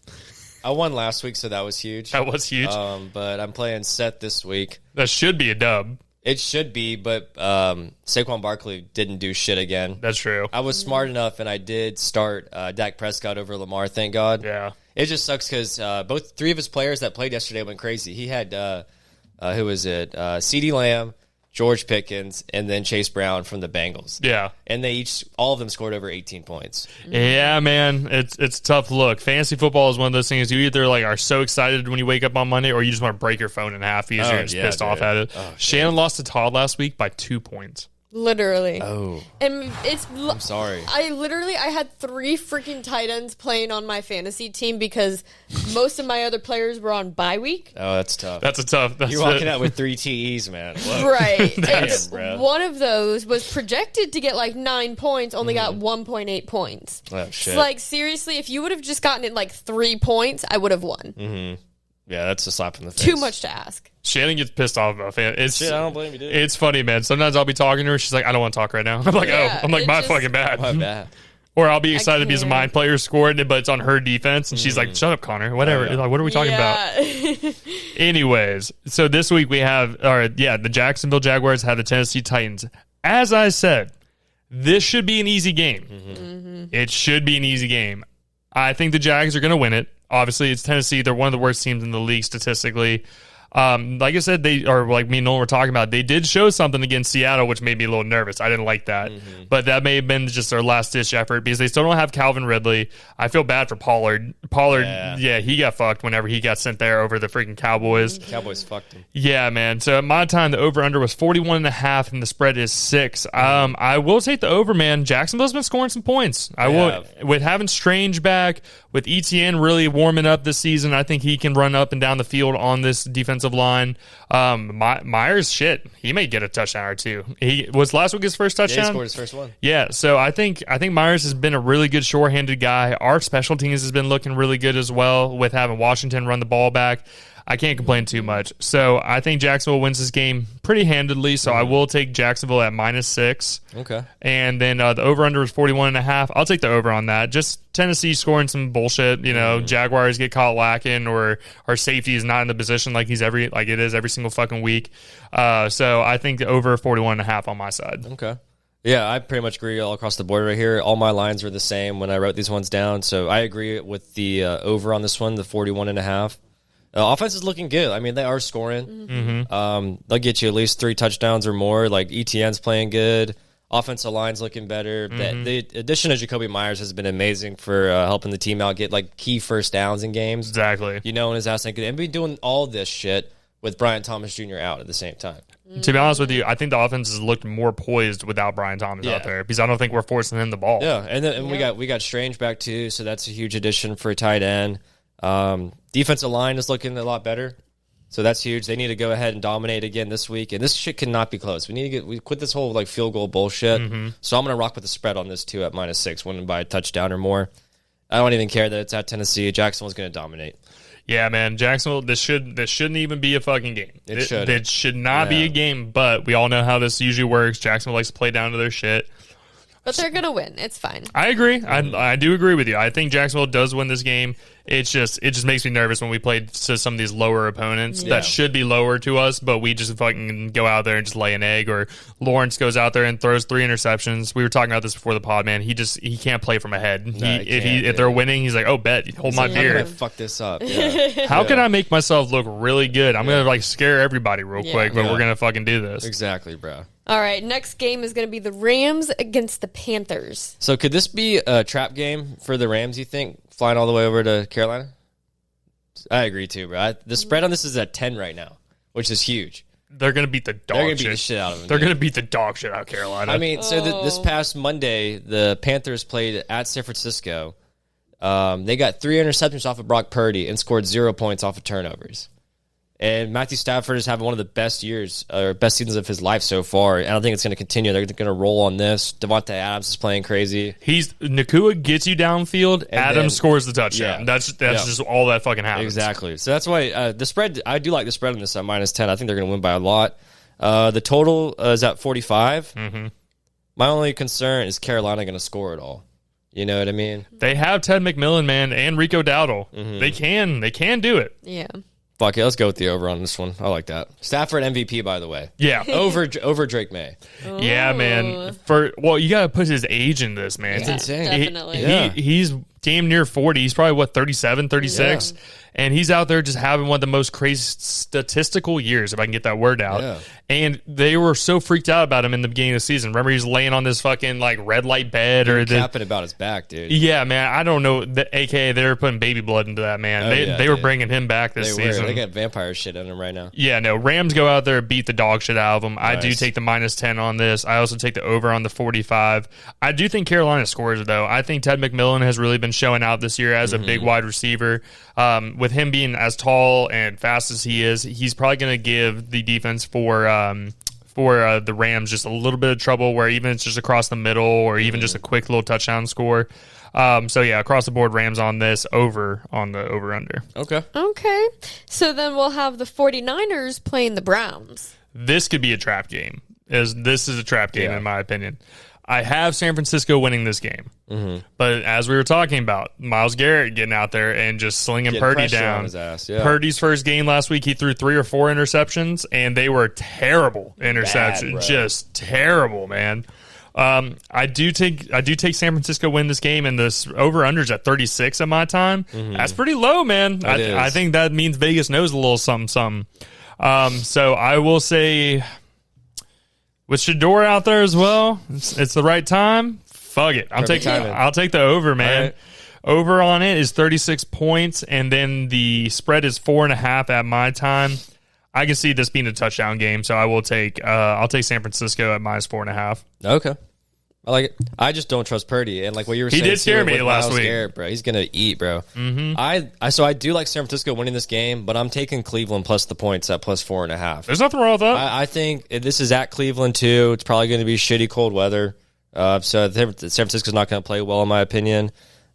S2: I won last week, so that was huge.
S1: That was huge.
S2: But I'm playing Seth this week.
S1: That should be a dub.
S2: It should be, but Saquon Barkley didn't do shit again.
S1: That's true.
S2: I was smart enough, and I did start Dak Prescott over Lamar, thank God.
S1: Yeah.
S2: It just sucks because three of his players that played yesterday went crazy. He had, who was it? CeeDee Lamb, George Pickens, and then Chase Brown from the Bengals.
S1: Yeah.
S2: And all of them scored over 18 points.
S1: Yeah, man, it's a tough look. Fantasy football is one of those things you either like are so excited when you wake up on Monday, or you just want to break your phone in half because you're just pissed off at it.
S2: Oh,
S1: Shannon lost to Todd last week by 2 points.
S3: Literally.
S2: Oh,
S3: And
S2: I'm sorry.
S3: I had 3 freaking tight ends playing on my fantasy team because most of my other players were on bye week.
S2: Oh, that's tough.
S1: That's a tough. That's
S2: You're walking out with 3 TEs, man. Whoa.
S3: Right.
S2: Damn,
S3: And
S2: bro.
S3: one of those was projected to get like 9 points, only got 1.8 points.
S2: Oh, shit.
S3: It's like, seriously, if you would have just gotten it like 3 points, I would have won.
S2: Yeah, that's a slap in the face.
S3: Too much to ask.
S1: Shannon gets pissed off about fan. It's
S2: Shit, I don't blame you, dude.
S1: It's funny, man. Sometimes I'll be talking to her. She's like, I don't want to talk right now. I'm like,
S3: Yeah,
S1: I'm like,
S3: it
S1: my
S3: just-
S1: fucking bad.
S2: My bad.
S1: Or I'll be excited because
S3: can't.
S1: my player scored, but it's on her defense, and she's like, "Shut up, Connor." Whatever.
S2: Oh, yeah.
S1: Like, what are we talking about?
S3: about?
S1: Anyways, so this week we have, the Jacksonville Jaguars have the Tennessee Titans. As I said, this should be an easy game. It should be an easy game. I think the Jags are going to win it. Obviously, it's Tennessee. They're one of the worst teams in the league statistically. Like I said, they are like me and Nolan were talking about. They did show something against Seattle, which made me a little nervous. I didn't like that, but that may have been just their last ditch effort because they still don't have Calvin Ridley. I feel bad for Pollard. Yeah, he got fucked whenever he got sent there over the freaking Cowboys.
S2: Cowboys fucked him.
S1: Yeah, man. So at my time, the over-under was 41.5, and the spread is 6. I will take the over, man. Jacksonville's been scoring some points. I will. With having Strange back, with ETN really warming up this season, I think he can run up and down the field on this defensive line. Myers, shit, he may get a touchdown or two. He was last week his first touchdown.
S2: Yeah, he scored his first one.
S1: Yeah, so I think Myers has been a really good short-handed guy. Our special teams has been looking really good as well with having Washington run the ball back. I can't complain too much. So I think Jacksonville wins this game pretty handedly. So I will take Jacksonville at -6.
S2: Okay.
S1: And then the over-under is 41.5. I'll take the over on that. Just Tennessee scoring some bullshit. Jaguars get caught lacking, or our safety is not in the position like it is every single fucking week. So I think the over 41.5 on my side.
S2: Okay. Yeah, I pretty much agree all across the board right here. All my lines were the same when I wrote these ones down. So I agree with the over on this one, the 41.5. Offense is looking good. I mean, they are scoring.
S1: Mm-hmm.
S2: They'll get you at least 3 touchdowns or more. Like, ETN's playing good. Offensive line's looking better.
S1: Mm-hmm.
S2: The addition of Jacoby Myers has been amazing for helping the team out get, like, key first downs in games.
S1: Exactly.
S2: And his ass naked. And be doing all this shit with Brian Thomas Jr. out at the same time.
S1: To be honest with you, I think the offense has looked more poised without Brian Thomas out there, because I don't think we're forcing him the ball.
S2: Yeah, and we got Strange back too, so that's a huge addition for a tight end. Defensive line is looking a lot better, so that's huge. They need to go ahead and dominate again this week, and this shit cannot be close. We quit this whole like field goal bullshit. So I'm gonna rock with the spread on this too at -6, winning by a touchdown or more. I don't even care that it's at Tennessee. Jacksonville's gonna dominate.
S1: Yeah, man, Jacksonville. This shouldn't even be a fucking game. It should not be a game. But we all know how this usually works. Jacksonville likes to play down to their shit.
S3: But they're gonna win. It's fine.
S1: I agree. I do agree with you. I think Jacksonville does win this game. It just makes me nervous when we play to some of these lower opponents that should be lower to us, but we just fucking go out there and just lay an egg. Or Lawrence goes out there and throws 3 interceptions. We were talking about this before the pod, man. He can't play from ahead. If they're winning, he's like, oh, bet, hold my beer.
S2: How can I fuck this up? Yeah.
S1: How can I make myself look really good? I'm gonna like scare everybody real quick, but we're gonna fucking do this.
S2: Exactly, bro.
S3: All right, next game is going to be the Rams against the Panthers.
S2: So could this be a trap game for the Rams, you think, flying all the way over to Carolina? I agree, too, bro. The spread on this is at 10 right now, which is huge.
S1: They're going to beat the dog shit
S2: out of them.
S1: They're going to beat the dog shit out of Carolina.
S2: I mean, so this past Monday, the Panthers played at San Francisco. They got 3 interceptions off of Brock Purdy and scored 0 points off of turnovers. And Matthew Stafford is having one of the best years or best seasons of his life so far. I don't think it's going to continue. They're going to roll on this. Devontae Adams is playing crazy.
S1: Nakua gets you downfield. And Adams scores the touchdown.
S2: Yeah.
S1: That's just all that fucking happens.
S2: Exactly. So that's why the spread. I do like the spread on this at -10. I think they're going to win by a lot. The total is at 45.
S1: Mm-hmm.
S2: My only concern is Carolina going to score it all. You know what I mean?
S1: They have Ted McMillan, man, and Rico Dowdle.
S2: Mm-hmm.
S1: They can do it.
S3: Yeah.
S2: Fuck it, let's go with the over on this one. I like that. Stafford MVP, by the way.
S1: Yeah.
S2: over Drake May.
S1: Yeah, man. You got to put his age in this, man.
S2: It's insane.
S3: Definitely.
S1: He's damn near 40. He's probably, 37, 36? Yeah. And he's out there just having one of the most crazy statistical years, if I can get that word out. Yeah. And they were so freaked out about him in the beginning of the season. Remember, he was laying on this fucking red light bed, or
S2: capping about his back, dude.
S1: Yeah, man. I don't know. AKA, they were putting baby blood into that man. They were bringing him back this season.
S2: They got vampire shit in him right now.
S1: Yeah, no. Rams go out there and beat the dog shit out of them. Nice. I do take the -10 on this. I also take the over on the 45. I do think Carolina scores, though. I think Ted McMillan has really been showing out this year as a big wide receiver. With him being as tall and fast as he is, he's probably going to give the defense for the Rams just a little bit of trouble, where even it's just across the middle, or even just a quick little touchdown score. So yeah, across the board, Rams on this, over on the over-under.
S2: Okay.
S3: So then we'll have the 49ers playing the Browns.
S1: This could be a trap game. This is a trap game, in my opinion. I have San Francisco winning this game. Mm-hmm. But as we were talking about, Myles Garrett getting out there and just slinging Purdy down.
S2: On his ass, yeah.
S1: Purdy's first game last week, he threw 3 or 4 interceptions, and they were terrible interceptions.
S2: Bad,
S1: just terrible, man. I do take San Francisco win this game, and this over-under's at 36 at my time. Mm-hmm. That's pretty low, man. I think that means Vegas knows a little something. So I will say, with Shador out there as well, it's the right time. Fuck it. I'll take the over, man. Right. Over on it is 36 points, and then the spread is 4.5 at my time. I can see this being a touchdown game, so I'll take San Francisco at -4.5.
S2: Okay. I like it. I just don't trust Purdy, and like what you were saying,
S1: he did scare me last week,
S2: Garrett, bro. He's gonna eat, bro. Mm-hmm. I do like San Francisco winning this game, but I'm taking Cleveland plus the points at +4.5.
S1: There's nothing wrong with that.
S2: I think this is at Cleveland too. It's probably going to be shitty cold weather, so San Francisco's not going to play well, in my opinion.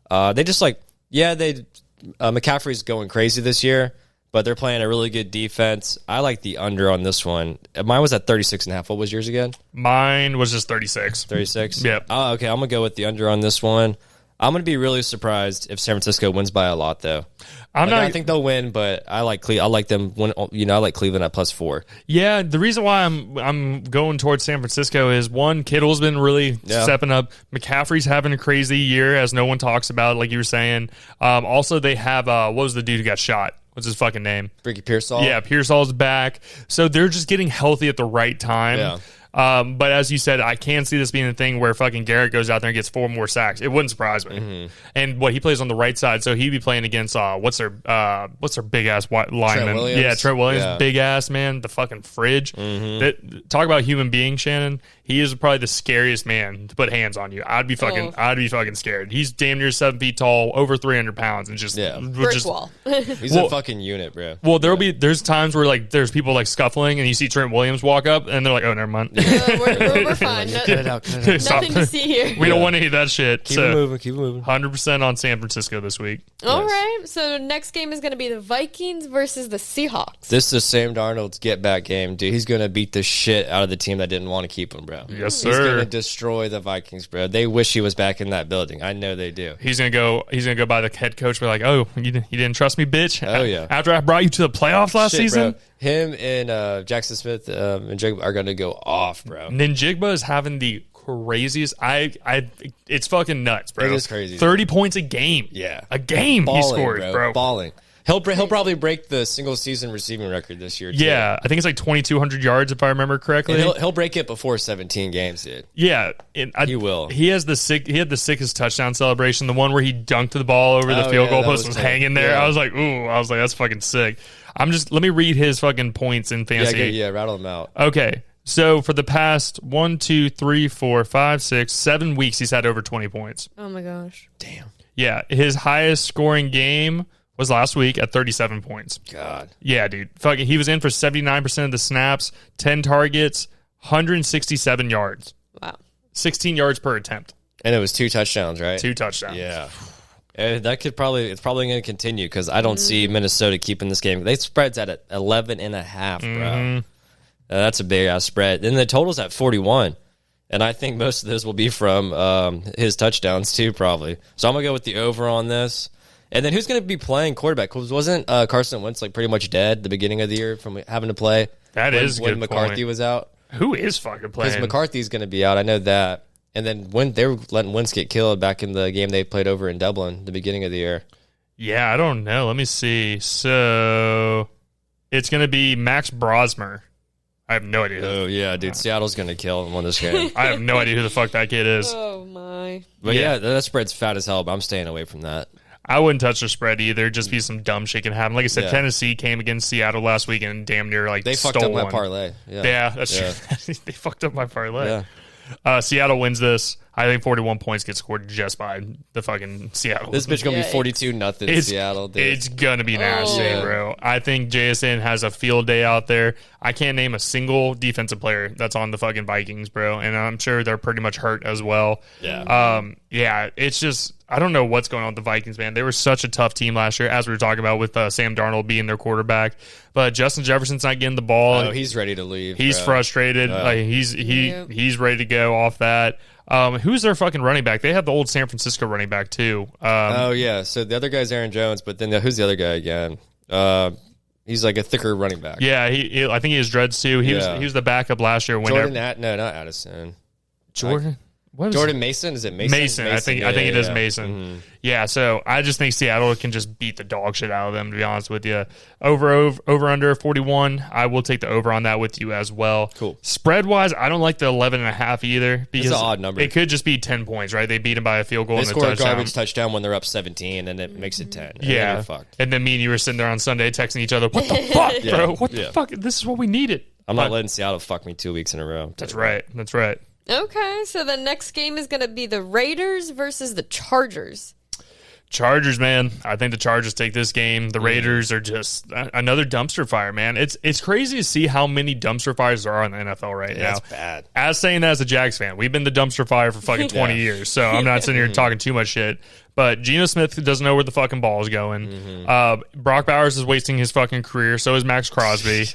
S2: They just McCaffrey's going crazy this year, but they're playing a really good defense. I like the under on this one. Mine was at 36.5. What was yours again?
S1: Mine was just 36.
S2: 36?
S1: Yep.
S2: Oh, okay. I'm going to go with the under on this one. I'm going to be really surprised if San Francisco wins by a lot, though. I think they'll win, but I like I like them. I like Cleveland at +4.
S1: Yeah, the reason why I'm going towards San Francisco is one, Kittle's been really stepping up. McCaffrey's having a crazy year, as no one talks about, like you were saying. Also, they have what was the dude who got shot? What's his fucking name?
S2: Ricky Pearsall.
S1: Yeah, Pearsall's back. So they're just getting healthy at the right time.
S2: Yeah.
S1: But as you said, I can see this being a thing where fucking Garrett goes out there and gets 4 more sacks. It wouldn't surprise me.
S2: Mm-hmm.
S1: And he plays on the right side, so he'd be playing against what's their big ass lineman? Trent Williams, big ass man, the fucking fridge. Mm-hmm. Talk about human being, Shannon. He is probably the scariest man to put hands on you. I'd be fucking scared. He's damn near 7 feet tall, over 300 pounds, and just
S3: brick wall.
S2: He's a fucking unit, bro.
S1: Well, there's times where there's people scuffling, and you see Trent Williams walk up, and they're like, "Oh, never mind."
S3: We're fine.
S2: Cut it out.
S3: Nothing to see here.
S1: We don't want any of that shit.
S2: Keep it moving.
S1: 100% on San Francisco this week.
S3: All right. So next game is going to be the Vikings versus the Seahawks.
S2: This is Sam Darnold's get back game, dude. He's going to beat the shit out of the team that didn't want to keep him, bro.
S1: Yes, sir.
S2: He's going to destroy the Vikings, bro. They wish he was back in that building. I know they do.
S1: He's gonna go by the head coach. We're like, "Oh, you didn't trust me, bitch."
S2: Oh yeah.
S1: After I brought you to the playoffs last season,
S2: bro. Him and Jackson Smith and Jake are going to go off, bro.
S1: Ninjigba is having the craziest. It's fucking nuts, bro.
S2: It is crazy.
S1: 30 points a game.
S2: Yeah,
S1: a game
S2: balling,
S1: he scores, bro.
S2: Balling. He'll probably break the single season receiving record this year, too.
S1: Yeah, I think it's 2,200 yards if I remember correctly.
S2: And he'll break it before 17 games, dude.
S1: Yeah,
S2: he will.
S1: He had the sickest touchdown celebration. The one where he dunked the ball over the field goal post was hanging there.
S2: Yeah.
S1: I was like, that's fucking sick. Let me read his fucking points in fantasy.
S2: Yeah, rattle them out.
S1: Okay. So for the past 1, 2, 3, 4, 5, 6, 7 weeks, he's had over 20 points.
S3: Oh my gosh.
S2: Damn.
S1: Yeah, his highest scoring game was last week at 37 points.
S2: God.
S1: Yeah, dude. Fucking, he was in for 79% of the snaps, 10 targets, 167 yards.
S3: Wow.
S1: 16 yards per attempt.
S2: And it was 2 touchdowns, right?
S1: 2 touchdowns.
S2: Yeah. And it's probably going to continue because I don't see Minnesota keeping this game. They spreads at 11.5, bro. That's a big ass spread. And the total's at 41. And I think most of those will be from his touchdowns too, probably. So I'm going to go with the over on this. And then who's going to be playing quarterback? Because wasn't Carson Wentz pretty much dead at the beginning of the year from having to play? When McCarthy was out.
S1: Who is fucking playing?
S2: Because McCarthy's going to be out. I know that. And then when they were letting Wentz get killed back in the game they played over in Dublin, the beginning of the year.
S1: Yeah, I don't know. Let me see. So it's going to be Max Brosmer. I have no idea.
S2: Oh, yeah, dude. Seattle's going to kill him on this game.
S1: I have no idea who the fuck that kid is.
S3: Oh, my.
S2: But yeah, that spread's fat as hell, but I'm staying away from that.
S1: I wouldn't touch the spread either. Just be some dumb shit can happen. Like I said, Tennessee came against Seattle last week and damn near
S2: they fucked up my parlay.
S1: Yeah, that's true. They fucked up my parlay.
S2: Yeah.
S1: Seattle wins this. I think 41 points get scored just by the fucking Seattle.
S2: This bitch gonna be 42-0 Seattle. Dude.
S1: It's gonna be nasty, bro. I think JSN has a field day out there. I can't name a single defensive player that's on the fucking Vikings, bro, and I'm sure they're pretty much hurt as well.
S2: Yeah.
S1: It's just I don't know what's going on with the Vikings, man. They were such a tough team last year, as we were talking about with Sam Darnold being their quarterback. But Justin Jefferson's not getting the ball.
S2: Oh, he's ready to leave.
S1: He's frustrated. He's ready to go off that. Who's their fucking running back? They have the old San Francisco running back too.
S2: So the other guy's Aaron Jones, but then who's the other guy again? He's like a thicker running back.
S1: Yeah, I think he has dreads too. He was the backup last year.
S2: Not Addison.
S1: Jordan.
S2: Jordan Mason? Is it Mason?
S1: Mason. I think it is Mason. Mm-hmm. Yeah, so I just think Seattle can just beat the dog shit out of them, to be honest with you. Over under 41. I will take the over on that with you as well.
S2: Cool.
S1: Spread-wise, I don't like the 11.5 either. Because
S2: it's an odd number.
S1: It could just be 10 points, right? They beat them by a field goal and a touchdown.
S2: They score a garbage touchdown when they're up 17, and it makes it 10.
S1: Yeah.
S2: And fucked.
S1: And then me and you were sitting there on Sunday texting each other, what the fuck, bro? What the fuck? This is what we needed.
S2: I'm not letting Seattle fuck me 2 weeks in a row.
S1: That's right. That's right.
S3: Okay, so the next game is going to be the Raiders versus the Chargers.
S1: Chargers, man. I think the Chargers take this game. The Raiders are just another dumpster fire, man. It's crazy to see how many dumpster fires there are in the NFL right now.
S2: That's bad.
S1: As saying that as a Jags fan, we've been the dumpster fire for fucking 20 years, so I'm not sitting here talking too much shit. But Geno Smith doesn't know where the fucking ball is going. Brock Bowers is wasting his fucking career. So is Max Crosby.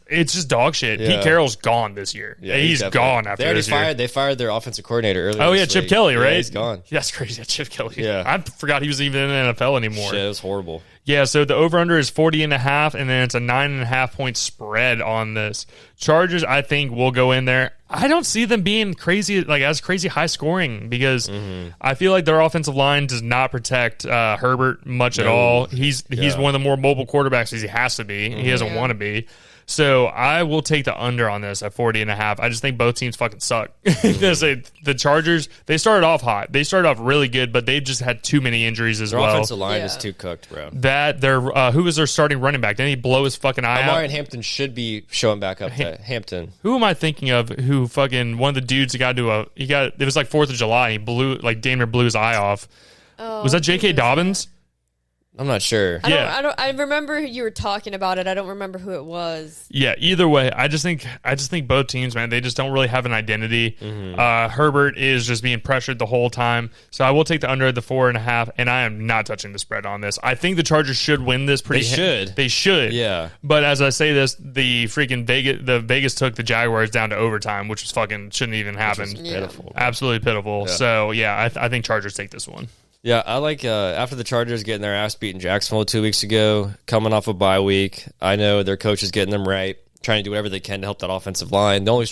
S1: It's just dog shit.
S2: Yeah.
S1: Pete Carroll's gone this year. Yeah, he's gone after this year.
S2: They fired their offensive coordinator earlier.
S1: Oh yeah, Chip Kelly, right?
S2: Yeah, he's gone.
S1: That's crazy. Chip Kelly.
S2: Yeah,
S1: I forgot he was even in the NFL anymore.
S2: Shit, it was horrible.
S1: Yeah, so the over-under is 40.5, and then it's a 9.5 point spread on this. Chargers, I think, will go in there. I don't see them being crazy, as crazy high scoring, because I feel like their offensive line does not protect Herbert much at all. He's one of the more mobile quarterbacks as he has to be. He doesn't want to be. So I will take the under on this at 40.5. I just think both teams fucking suck. The Chargers, they started off hot. They started off really good, but they just had too many injuries as
S2: their
S1: well.
S2: Their offensive line is too cooked, bro.
S1: Who was their starting running back? Didn't he blow his fucking eye out?
S2: Amari Hampton should be showing back up to Hampton.
S1: Who am I thinking of? Who fucking one of the dudes that got it was like 4th of July. And he damn near blew his eye off. Oh, was that J.K. Dobbins?
S2: I'm not sure.
S3: I remember you were talking about it. I don't remember who it was.
S1: Yeah, either way, I just think both teams, man, they just don't really have an identity. Herbert is just being pressured the whole time. So I will take the under at the 4.5, and I am not touching the spread on this. I think the Chargers should win this
S2: They should.
S1: Yeah. But as I say this, the Vegas took the Jaguars down to overtime, which was fucking shouldn't even happen.
S2: Pitiful.
S1: Absolutely pitiful.
S2: Yeah.
S1: So yeah, I think Chargers take this one.
S2: Yeah, I like after the Chargers getting their ass beat in Jacksonville 2 weeks ago, coming off a bye week. I know their coach is getting them right, trying to do whatever they can to help that offensive line. The only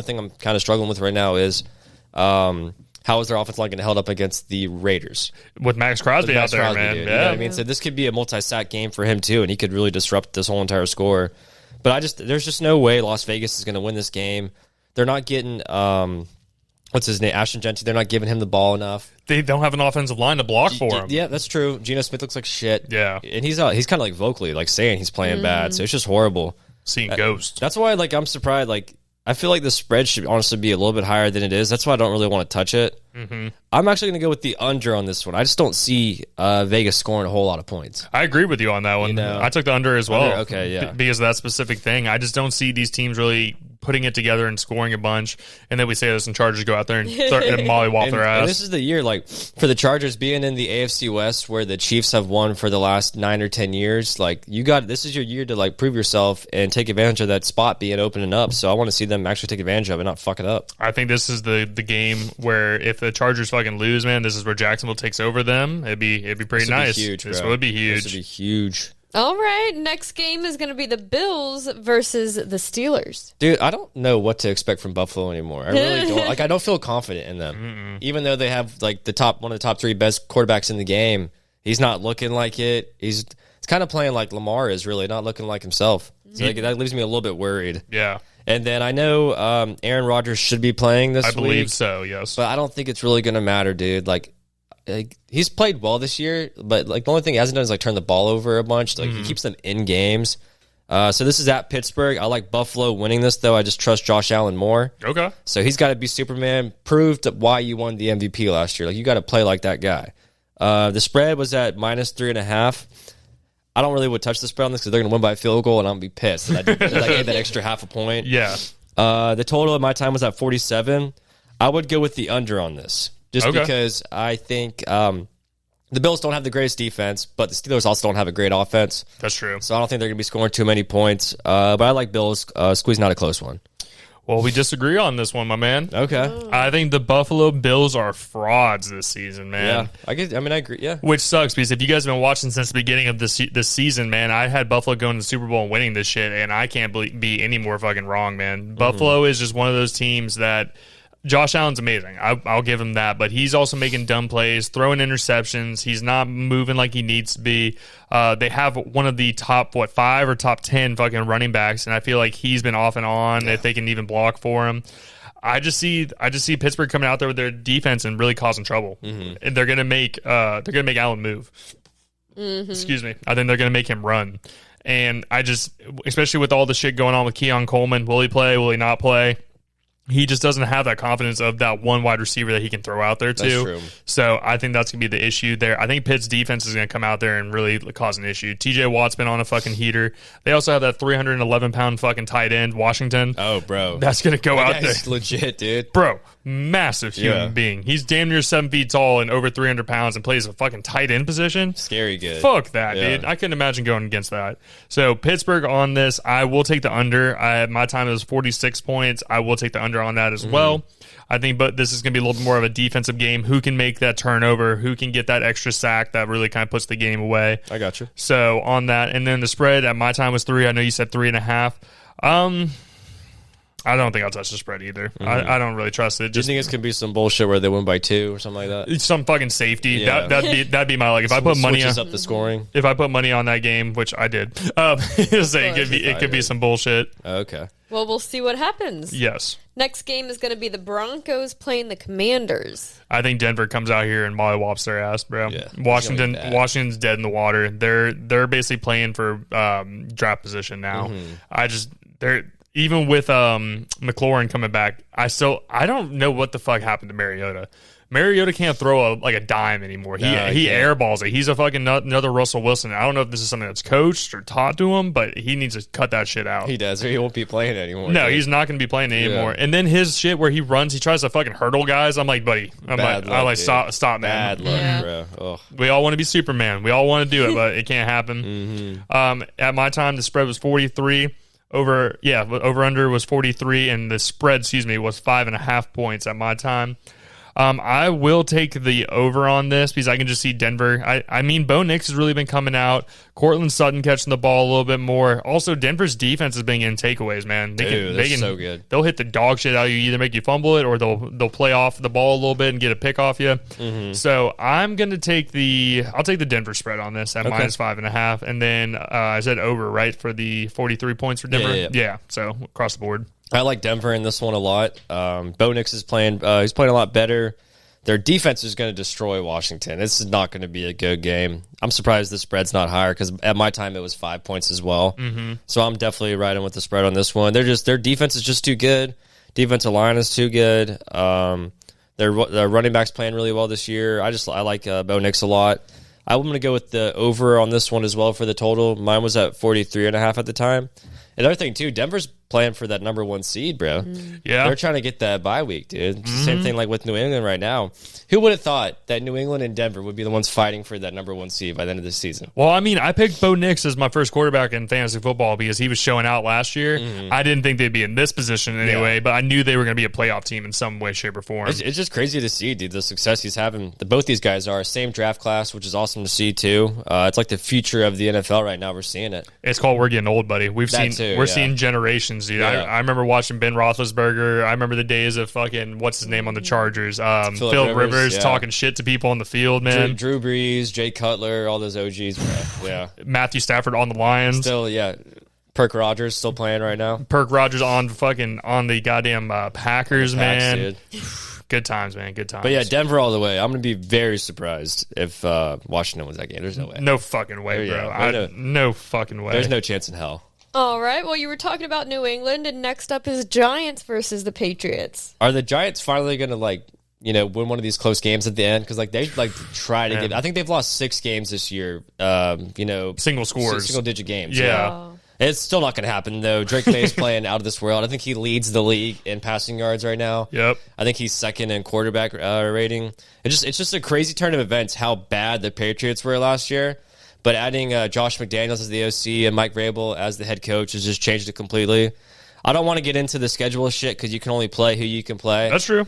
S2: thing I'm kind of struggling with right now is how is their offensive line going to hold up against the Raiders
S1: with Max Crosby out there, man?
S2: Dude, you know what I mean? So this could be a multi-sack game for him too, and he could really disrupt this whole entire score. But there's just no way Las Vegas is going to win this game. They're not getting what's his name, Ashton Genty. They're not giving him the ball enough.
S1: They don't have an offensive line to block for him.
S2: Yeah, that's true. Geno Smith looks like shit.
S1: Yeah,
S2: and he's kind of like vocally like saying he's playing bad. So it's just horrible.
S1: Seeing ghosts.
S2: That's why I'm surprised. I feel like the spread should honestly be a little bit higher than it is. That's why I don't really want to touch it. I'm actually going to go with the under on this one. I just don't see Vegas scoring a whole lot of points.
S1: I agree with you on that one. I took the under as well.
S2: Okay, yeah.
S1: Because of that specific thing. I just don't see these teams really putting it together and scoring a bunch. And then we say this and Chargers go out there and mollywop their ass.
S2: And this is the year, for the Chargers being in the AFC West where the Chiefs have won for the last 9 or 10 years, this is your year to prove yourself and take advantage of that spot being opening up. So I want to see them actually take advantage of it and not fuck it up.
S1: I think this is the game where if the Chargers fucking lose, man, this is where Jacksonville takes over them. It'd be pretty nice.
S2: This
S1: would be huge.
S2: This would be huge.
S3: All right, next game is going to be the Bills versus the Steelers.
S2: Dude, I don't know what to expect from Buffalo anymore. I really don't. I don't feel confident in them. Even though they have one of the top 3 best quarterbacks in the game, he's not looking like it. It's kind of playing like Lamar is, really not looking like himself. So that leaves me a little bit worried.
S1: Yeah.
S2: And then I know Aaron Rodgers should be playing this week.
S1: I believe so, yes.
S2: But I don't think it's really going to matter, dude. He's played well this year, but the only thing he hasn't done is turn the ball over a bunch. He keeps them in games. So this is at Pittsburgh. I like Buffalo winning this, though. I just trust Josh Allen more.
S1: Okay.
S2: So he's got to be Superman. Proved why you won the MVP last year. You got to play like that guy. The spread was at -3.5. I don't really would touch the spread on this because they're going to win by a field goal, and I'm going to be pissed that I gave that extra half a point.
S1: Yeah.
S2: The total at my time was at 47. I would go with the under on this. Just because I think the Bills don't have the greatest defense, but the Steelers also don't have a great offense.
S1: That's true.
S2: So I don't think they're going to be scoring too many points. But I like Bills squeezing out a close one.
S1: Well, we disagree on this one, my man.
S2: Okay.
S1: I think the Buffalo Bills are frauds this season, man.
S2: Yeah, I agree, yeah.
S1: Which sucks because if you guys have been watching since the beginning of this season, man, I had Buffalo going to the Super Bowl and winning this shit, and I can't be any more fucking wrong, man. Buffalo is just one of those teams that Josh Allen's amazing. I'll give him that, but he's also making dumb plays, throwing interceptions. He's not moving like he needs to be. They have one of the top 5 or top 10 fucking running backs, and I feel like he's been off and on if they can even block for him. I just see Pittsburgh coming out there with their defense and really causing trouble. And they're gonna make Allen move. Excuse me. I think they're gonna make him run. And especially with all the shit going on with Keon Coleman, will he play? Will he not play? he just doesn't have that confidence of that one wide receiver that he can throw out there too.
S2: That's true.
S1: So I think that's going to be the issue there. I think Pitt's defense is going to come out there and really cause an issue. TJ Watt's been on a fucking heater. They also have that 311-pound fucking tight end, Washington.
S2: Oh, bro.
S1: That's going to go out there.
S2: That's legit, dude.
S1: Bro, massive human being. He's damn near 7 feet tall and over 300 pounds and plays a fucking tight end position.
S2: Scary good.
S1: Fuck that, dude. I couldn't imagine going against that. So Pittsburgh on this, I will take the under. My time it was 46 points. I will take the under on that as well. I think, but this is going to be a little bit more of a defensive game. Who can make that turnover? Who can get that extra sack that really kind of puts the game away?
S2: I got you.
S1: So on that, and then the spread at my time was 3. I know you said 3.5. I don't think I'll touch the spread either. I don't really trust it.
S2: Do you think it's going to be some bullshit where they win by 2 or something like that?
S1: Some fucking safety.
S2: Yeah.
S1: That'd be my luck. If I put money on,
S2: up the scoring.
S1: If I put money on that game, which I did, it could be some bullshit.
S2: Okay.
S3: Well, we'll see what happens.
S1: Yes.
S3: Next game is going to be the Broncos playing the Commanders.
S1: I think Denver comes out here and mollywops their ass, bro.
S2: Yeah,
S1: Washington's dead in the water. They're basically playing for draft position now. They're even with McLaurin coming back. I don't know what the fuck happened to Mariota. Mariota can't throw a dime anymore. He airballs it. He's a fucking another Russell Wilson. I don't know if this is something that's coached or taught to him, but he needs to cut that shit out.
S2: He does, or he won't be playing anymore.
S1: No, he's not going to be playing anymore. And then his shit where he runs, he tries to fucking hurdle guys. I'm like, buddy, stop, man.
S2: Bad luck, bro. Ugh.
S1: We all want to be Superman. We all want to do it, but it can't happen. At my time, the spread was 43. Over under was 43, and the spread, was 5.5 points at my time. I will take the over on this because I can just see Denver. I mean, Bo Nix has really been coming out. Cortland Sutton catching the ball a little bit more. Also, Denver's defense has been getting takeaways, man. They're so good. They'll hit the dog shit out of you. Either make you fumble it or they'll play off the ball a little bit and get a pick off you. So I'm going to take the Denver spread on this at minus 5.5. And then I said over, right, for the 43 points for Denver? Yeah, so across the board.
S2: I like Denver in this one a lot. Bo Nix is playing. He's playing a lot better. Their defense is going to destroy Washington. This is not going to be a good game. I'm surprised the spread's not higher because at my time it was 5 points as well. So I'm definitely riding with the spread on this one. Their defense is just too good. Defensive line is too good. Their running back's playing really well this year. I like Bo Nix a lot. I'm going to go with the over on this one as well for the total. Mine was at 43.5 at the time. Another thing, too, Denver's playing for that number 1 seed, bro.
S1: Yeah.
S2: They're trying to get that bye week, dude. It's the same thing like with New England right now. Who would have thought that New England and Denver would be the ones fighting for that number 1 seed by the end of the season?
S1: Well, I mean, I picked Bo Nix as my first quarterback in fantasy football because he was showing out last year. I didn't think they'd be in this position anyway, but I knew they were going to be a playoff team in some way, shape, or form.
S2: It's just crazy to see, dude, the success he's having. Both these guys are same draft class, which is awesome to see, too. It's like the future of the NFL right now. We're seeing it.
S1: It's called we're getting old, buddy. We're seeing generations, dude. Yeah. I remember watching Ben Roethlisberger. I remember the days of fucking, what's his name on the Chargers? Phil Rivers talking shit to people on the field, man.
S2: Drew Brees, Jay Cutler, all those OGs, bro. Yeah.
S1: Matthew Stafford on the Lions.
S2: Still, yeah. Perk Rogers still playing right now.
S1: Perk Rogers on the goddamn Packers, man. Dude. Good times, man. Good times.
S2: But yeah, Denver all the way. I'm going to be very surprised if Washington wins that game. There's no way.
S1: No fucking way, bro. No fucking way.
S2: There's no chance in hell.
S3: All right. Well, you were talking about New England, and next up is Giants versus the Patriots.
S2: Are the Giants finally going to, win one of these close games at the end? Because, they, try to get... I think they've lost 6 games this year,
S1: single scores.
S2: Single-digit games.
S1: Yeah.
S3: Oh.
S2: It's still not going to happen, though. Drake May's playing out of this world. I think he leads the league in passing yards right now.
S1: Yep.
S2: I think he's second in quarterback rating. It's just a crazy turn of events how bad the Patriots were last year. But adding Josh McDaniels as the OC and Mike Vrabel as the head coach has just changed it completely. I don't want to get into the schedule shit because you can only play who you can play.
S1: That's true.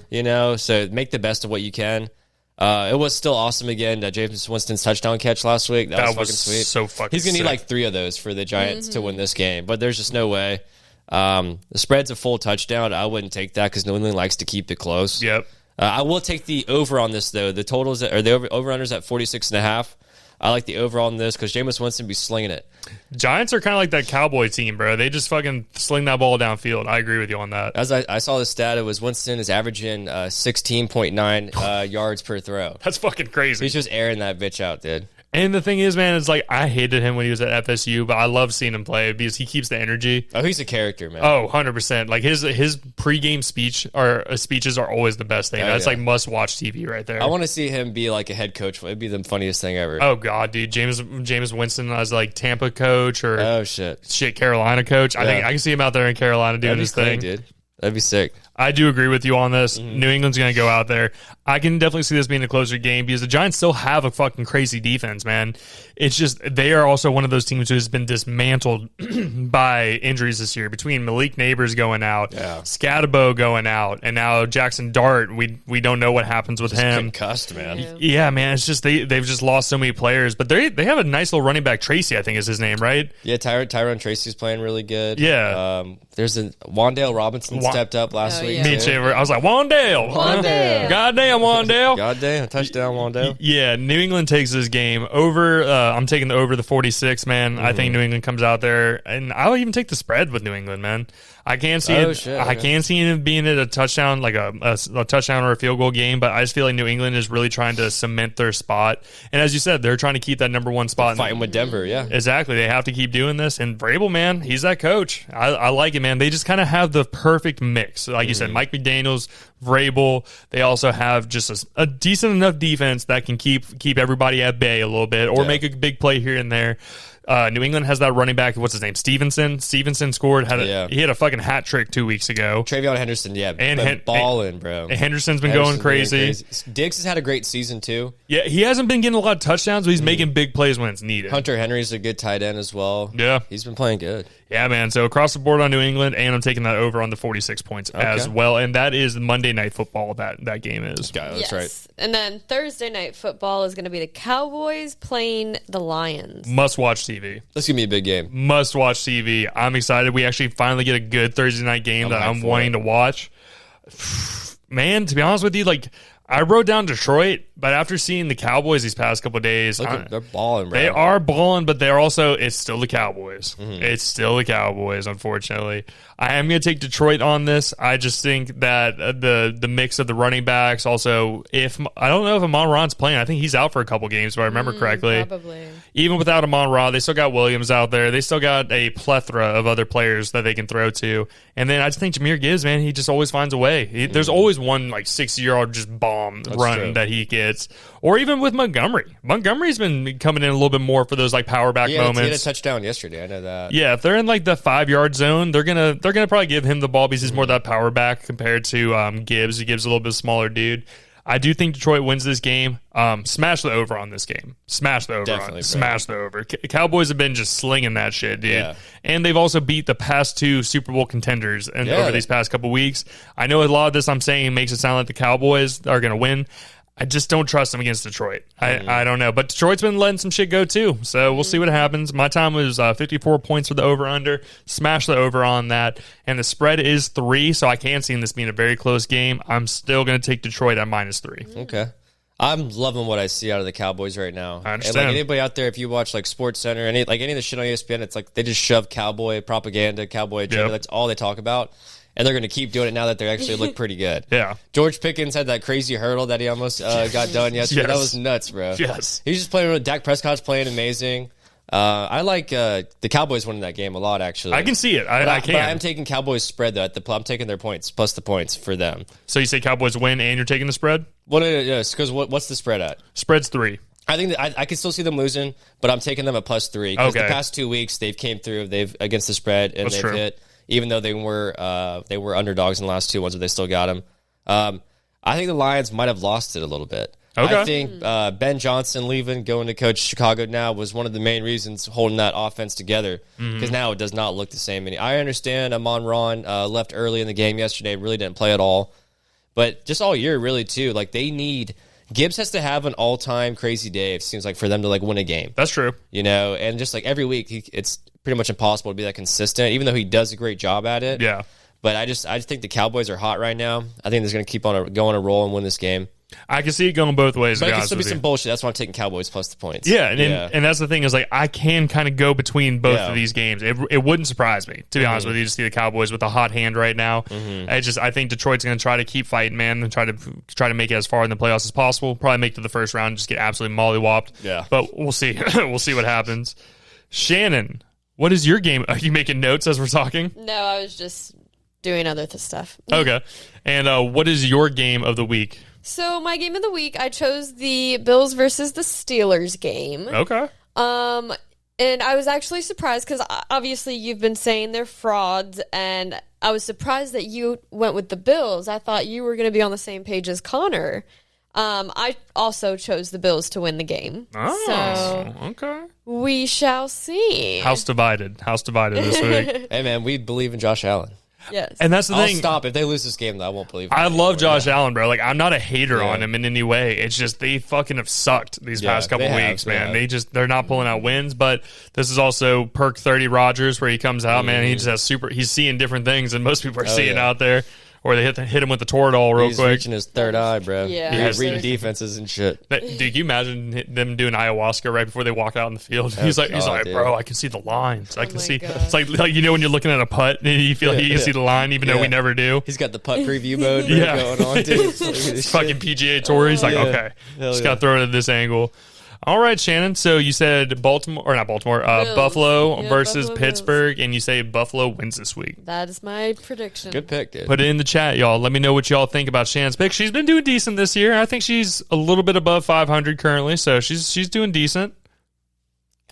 S2: So make the best of what you can. It was still awesome again. James Winston's touchdown catch last week. That was fucking sweet.
S1: So fucking
S2: He's going to need 3 of those for the Giants to win this game. But there's just no way. The spread's a full touchdown. I wouldn't take that because New England likes to keep it close.
S1: Yep.
S2: I will take the over on this, though. The totals or the over-unders at 46.5. I like the over on this because Jameis Winston be slinging it.
S1: Giants are kind of like that Cowboy team, bro. They just fucking sling that ball downfield. I agree with you on that.
S2: As I saw the stat, it was Winston is averaging 16.9 yards per throw.
S1: That's fucking crazy.
S2: He's just airing that bitch out, dude.
S1: And the thing is, man, it's like I hated him when he was at FSU, but I love seeing him play because he keeps the energy.
S2: Oh, he's a character, man.
S1: Oh, 100%. Like his pregame speeches are always the best thing. That's like must-watch TV right there.
S2: I want to see him be like a head coach. It'd be the funniest thing ever.
S1: Oh, God, dude. James Winston as like Tampa coach or Carolina coach. I think I can see him out there in Carolina doing his thing.
S2: Dude. That'd be sick.
S1: I do agree with you on this. New England's going to go out there. I can definitely see this being a closer game because the Giants still have a fucking crazy defense, man. It's just they are also one of those teams who has been dismantled by injuries this year between Malik Neighbors going out, Scatabo going out, and now Jackson Dart. We don't know what happens with him.
S2: Concussed, man.
S1: Yeah, man. It's just they've just lost so many players, but they have a nice little running back. Tracy, I think is his name, right?
S2: Yeah, Tyrone Tracy's playing really good.
S1: Yeah.
S2: There's Wandale Robinson stepped up last week.
S1: Me too. I was like, Wandale. Goddamn, Wandale.
S2: Goddamn, touchdown, Wandale.
S1: Yeah, New England takes this game over. I'm taking the over the 46, man. I think New England comes out there, and I'll even take the spread with New England, man. I can't see I can't see it being a touchdown, like a touchdown or a field goal game, but I just feel like New England is really trying to cement their spot. And as you said, they're trying to keep that number one spot.
S2: Fighting with Denver, yeah.
S1: Exactly. They have to keep doing this. And Vrabel, man, he's that coach. I like it, man. They just kind of have the perfect mix. Like you said, Mike McDaniels, Vrabel. They also have just a decent enough defense that can keep everybody at bay a little bit or make a big play here and there. New England has that running back. What's his name? Stevenson scored. He had a fucking hat trick 2 weeks ago.
S2: Travion Henderson,
S1: and
S2: balling, bro.
S1: And Henderson's been going crazy.
S2: Diggs has had a great season too.
S1: Yeah, he hasn't been getting a lot of touchdowns, but he's making big plays when it's needed.
S2: Hunter Henry's a good tight end as well.
S1: Yeah,
S2: he's been playing good.
S1: Yeah, man. So across the board on New England, and I'm taking that over on the 46 points as well. And that is Monday Night Football. That game is.
S2: Yeah, that's right.
S3: And then Thursday Night Football is going to be the Cowboys playing the Lions.
S1: Must watch TV.
S2: This is gonna be a big game.
S1: Must watch TV. I'm excited. We actually finally get a good Thursday night game that I'm wanting to watch. Man, to be honest with you, like I wrote down Detroit, but after seeing the Cowboys these past couple of days,
S2: they're balling, bro.
S1: They are balling, but they're also it's still the Cowboys. It's still the Cowboys, unfortunately. I am going to take Detroit on this. I just think that the mix of the running backs, also, I don't know if Amon-Ra's playing. I think he's out for a couple games, if I remember correctly.
S3: Probably.
S1: Even without Amon-Ra, they still got Williams out there. They still got a plethora of other players that they can throw to. And then I just think Jahmyr Gibbs, man, he just always finds a way. There's always one like 60-yard just bomb run that he gets. Or even with Montgomery. Montgomery's been coming in a little bit more for those like power back moments.
S2: He had a touchdown yesterday. I know that.
S1: Yeah, if they're in like the 5-yard zone, they're gonna probably give him the ball because he's more that power back compared to Gibbs. Gibbs a little bit smaller dude. I do think Detroit wins this game. Smash the over on this game. Smash the over.
S2: Definitely,
S1: Smash the over. Cowboys have been just slinging that shit, dude.
S2: Yeah.
S1: And they've also beat the past 2 Super Bowl contenders over these past couple weeks. I know a lot of this I'm saying makes it sound like the Cowboys are going to win. I just don't trust them against Detroit. I don't know. But Detroit's been letting some shit go too. So we'll see what happens. My time was 54 points for the over-under. Smash the over on that. And the spread is 3, so I can see this being a very close game. I'm still going to take Detroit at -3.
S2: Okay. I'm loving what I see out of the Cowboys right now.
S1: I understand.
S2: And like anybody out there, if you watch like Sports Center, any of the shit on ESPN, it's like they just shove cowboy propaganda, cowboy agenda.
S1: Yep.
S2: That's all they talk about. And they're going to keep doing it now that they actually look pretty good.
S1: Yeah.
S2: George Pickens had that crazy hurdle that he almost got done yesterday.
S1: Yes.
S2: That was nuts, bro.
S1: Yes.
S2: He's just playing. Dak Prescott's playing amazing. I like the Cowboys winning that game a lot, actually.
S1: I can see it. I can.
S2: But I'm taking Cowboys spread, though. I'm taking their points, plus the points for them.
S1: So you say Cowboys win and you're taking the spread?
S2: Well, yes, because what's the spread at?
S1: Spread's 3.
S2: I think that I can still see them losing, but I'm taking them at +3. Because the past 2 weeks, they've came through. They've against the spread, and they've hit. Even though they were underdogs in the last 2 ones, but they still got them. I think the Lions might have lost it a little bit.
S1: Okay.
S2: I think Ben Johnson leaving, going to coach Chicago now, was one of the main reasons holding that offense together. Because now it does not look the same. I understand Amon-Ra left early in the game yesterday, really didn't play at all. But just all year, really, too. Like, they need... Gibbs has to have an all-time crazy day, it seems like, for them to, like, win a game.
S1: That's true.
S2: And just, like, every week, it's pretty much impossible to be that consistent, even though he does a great job at it.
S1: Yeah.
S2: But I just think the Cowboys are hot right now. I think they're going to keep on go on a roll and win this game.
S1: I can see it going both ways.
S2: But
S1: to
S2: it
S1: be
S2: could
S1: honest
S2: still be
S1: with you.
S2: some bullshit. That's why I'm taking Cowboys plus the points.
S1: Yeah, and that's the thing is like I can kind of go between both of these games. It wouldn't surprise me, to be honest with you, to see the Cowboys with a hot hand right now. I think Detroit's going to try to keep fighting, man, and try to make it as far in the playoffs as possible. Probably make it to the first round, and just get absolutely mollywopped.
S2: Yeah,
S1: but we'll see. We'll see what happens. Shannon, what is your game? Are you making notes as we're talking?
S3: No, I was just doing other stuff.
S1: Okay, and what is your game of the week?
S3: So my game of the week, I chose the Bills versus the Steelers game.
S1: Okay.
S3: And I was actually surprised because obviously you've been saying they're frauds, and I was surprised that you went with the Bills. I thought you were going to be on the same page as Connor. I also chose the Bills to win the game.
S1: Oh,
S3: so
S1: okay.
S3: We shall see.
S1: House divided this week.
S2: Hey, man, we believe in Josh Allen.
S3: Yes.
S1: And that's the
S2: I'll
S1: thing.
S2: stop. If they lose this game, though, I won't believe it.
S1: I love Josh Allen, bro. Like, I'm not a hater on him in any way. It's just they fucking have sucked these past couple weeks, man. They're not pulling out wins, but this is also Perk 30 Rogers where he comes out, man. He just has he's seeing different things than most people are seeing out there. Or they hit him with the Toradol real quick.
S2: He's reaching his third eye, bro.
S3: Yeah.
S2: He's reading defenses and shit.
S1: Dude, can you imagine them doing ayahuasca right before they walk out in the field?
S2: Oh,
S1: he's like,
S2: dude.
S1: bro, I can see the lines. I can see.
S3: God.
S1: It's like you know when you're looking at a putt and you feel like you can see the line, even though we never do.
S2: He's got the putt preview mode going on, dude.
S1: It's fucking PGA Tour. He's like, okay, just got to throw it at this angle. All right, Shannon. So you said Buffalo versus
S3: Buffalo
S1: Pittsburgh, and you say Buffalo wins this week.
S3: That is my prediction.
S2: Good pick, dude.
S1: Put it in the chat, y'all. Let me know what y'all think about Shannon's pick. She's been doing decent this year. I think she's a little bit above 500 currently, so she's doing decent.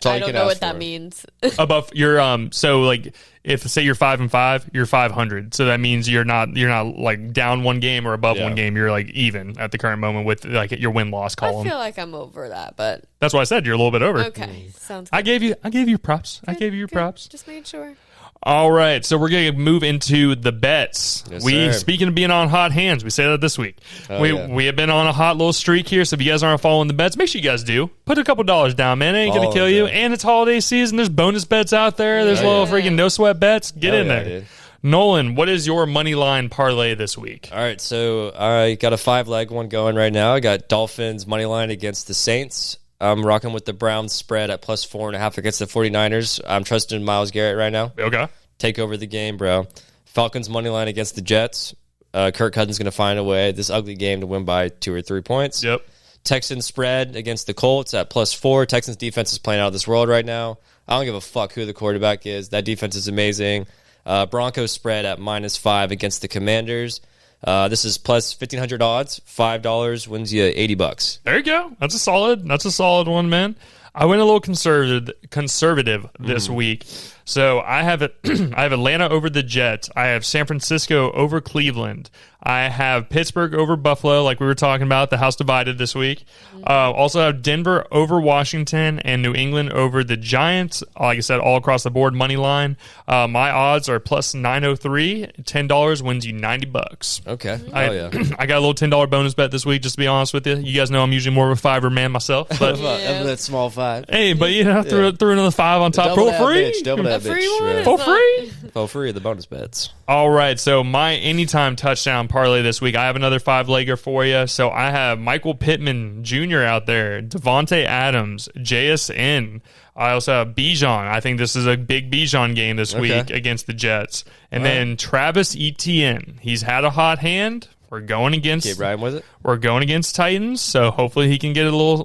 S3: I don't know what that means.
S1: Above your so like if say you're 5-5, you're 500. So that means you're not like down one game or above one game. You're like even at the current moment with like your win loss column.
S3: I feel like I'm over that, but
S1: that's why I said you're a little bit over.
S3: Okay, sounds good.
S1: I gave you props. I gave you your props.
S3: Just made sure.
S1: All right, so we're going to move into the bets.
S2: Yes,
S1: speaking of being on hot hands, we say that this week. We have been on a hot little streak here, so if you guys aren't following the bets, make sure you guys do. Put a couple dollars down, man. It ain't going to kill you. And it's holiday season. There's bonus bets out there. There's little freaking no sweat bets. Get in there. Dude. Nolan, what is your money line parlay this week?
S2: All right, so I got a 5-leg one going right now. I got Dolphins money line against the Saints. I'm rocking with the Browns spread at plus 4.5 against the 49ers. I'm trusting Myles Garrett right now.
S1: Okay.
S2: Take over the game, bro. Falcons money line against the Jets. Kirk Cousins going to find a way this ugly game to win by 2 or 3 points.
S1: Yep.
S2: Texans spread against the Colts at plus 4. Texans defense is playing out of this world right now. I don't give a fuck who the quarterback is. That defense is amazing. Broncos spread at minus 5 against the Commanders. This is plus 1,500 odds. $5 wins you $80.
S1: There you go. That's a solid one, man. I went a little conservative this week. So I have Atlanta over the Jets. I have San Francisco over Cleveland. I have Pittsburgh over Buffalo, like we were talking about, the house divided this week. Also have Denver over Washington and New England over the Giants. Like I said, all across the board, money line. My odds are plus 903. $10 wins you $90.
S2: Okay.
S1: I got a little $10 bonus bet this week, just to be honest with you. You guys know I'm usually more of a fiver man myself. But
S2: that small 5.
S1: hey, but threw another 5 on top.
S2: Double
S1: For free.
S2: Bitch. Double that
S3: free
S2: bitch.
S3: one?
S1: For free.
S2: For free, the bonus bets.
S1: All right, so my anytime touchdown parlay this week, I have another 5-legger for you. So I have Michael Pittman Jr. out there, Devontae Adams, JSN. I also have Bijan. I think this is a big Bijan game this week against the Jets. And then Travis Etienne. He's had a hot hand. We're going against.
S2: Keep riding with it.
S1: We're going against Titans, so hopefully he can get a little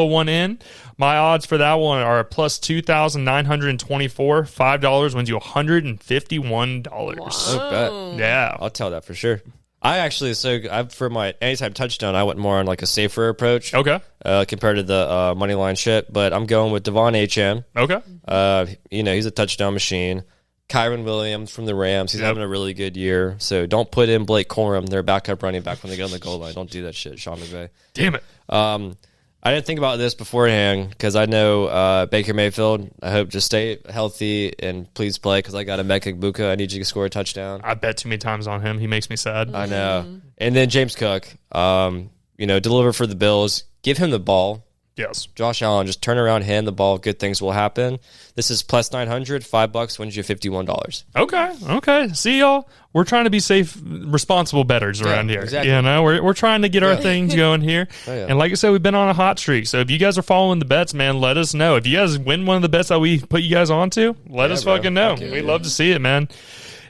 S1: one in. My odds for that one are plus 2,924. $5 wins you $151.
S3: Wow.
S2: Oh, bet.
S1: Yeah,
S2: I'll tell that for sure. I actually, for my anytime touchdown, I went more on like a safer approach.
S1: Okay.
S2: Compared to the money line shit, but I'm going with Devon Achane.
S1: Okay.
S2: He's a touchdown machine. Kyron Williams from the Rams. He's having a really good year. So don't put in Blake Corum, their backup running back, when they get on the goal line. Don't do that shit, Sean McVay.
S1: Damn it.
S2: I didn't think about this beforehand because I know Baker Mayfield. I hope just stay healthy and please play because I got a Emeka Egbuka. I need you to score a touchdown.
S1: I bet too many times on him. He makes me sad.
S2: I know. And then James Cook, deliver for the Bills. Give him the ball.
S1: Yes.
S2: Josh Allen, just turn around, hand the ball, good things will happen. This is plus 900, $5 wins you $51.
S1: Okay. See, y'all, we're trying to be safe, responsible bettors around here.
S2: Exactly.
S1: You know, we're trying to get our things going here. And like I said, we've been on a hot streak. So if you guys are following the bets, man, let us know. If you guys win one of the bets that we put you guys onto, let us fucking know. We'd love to see it, man.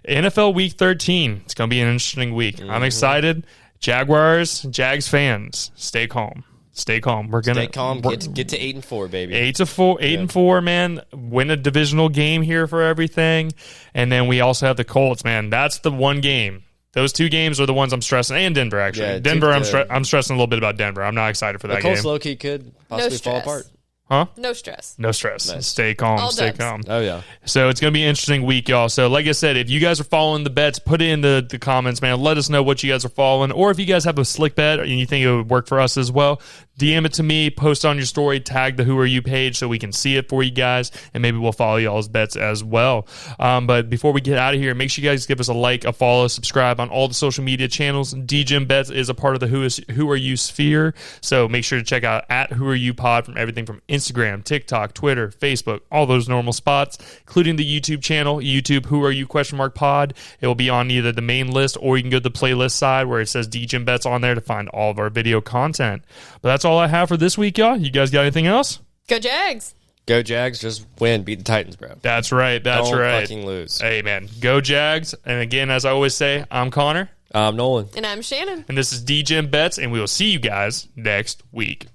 S1: NFL Week 13. It's going to be an interesting week. I'm excited. Jaguars, Jags fans, stay calm. Stay calm. We're gonna
S2: stay calm. Get to 8-4, baby.
S1: 8-4, man. Win a divisional game here for everything, and then we also have the Colts, man. That's the one game. Those two games are the ones I'm stressing, and Denver actually.
S2: Yeah,
S1: Denver, I'm stressing a little bit about Denver. I'm not excited for that
S2: the
S1: game.
S2: Colts low-key could possibly fall apart.
S1: Huh?
S3: No stress.
S1: No stress.
S2: Nice.
S1: Stay calm.
S3: All
S1: Stay
S3: dubs.
S1: calm.
S2: Oh, yeah.
S1: So it's going to be an interesting week, y'all. So like I said, if you guys are following the bets, put it in the comments, man. Let us know what you guys are following. Or if you guys have a slick bet and you think it would work for us as well, DM it to me, post on your story, tag the Who Are You page so we can see it for you guys, and maybe we'll follow y'all's bets as well. But before we get out of here, make sure you guys give us a like, a follow, subscribe on all the social media channels. Degen Bets is a part of the Who Are You sphere, so make sure to check out at Who Are You Pod from everything from Instagram, TikTok, Twitter, Facebook, all those normal spots, including the YouTube channel, YouTube Who Are You ?Pod. It will be on either the main list or you can go to the playlist side where it says Degen Bets on there to find all of our video content. But that's all I have for this week, y'all. You guys got anything else?
S3: Go Jags.
S2: Go Jags. Just win. Beat the Titans, bro.
S1: That's right. Don't
S2: fucking lose.
S1: Hey, man. Go Jags. And again, as I always say, I'm Connor.
S2: I'm Nolan.
S3: And I'm Shannon.
S1: And this is Degen Bets, and we will see you guys next week.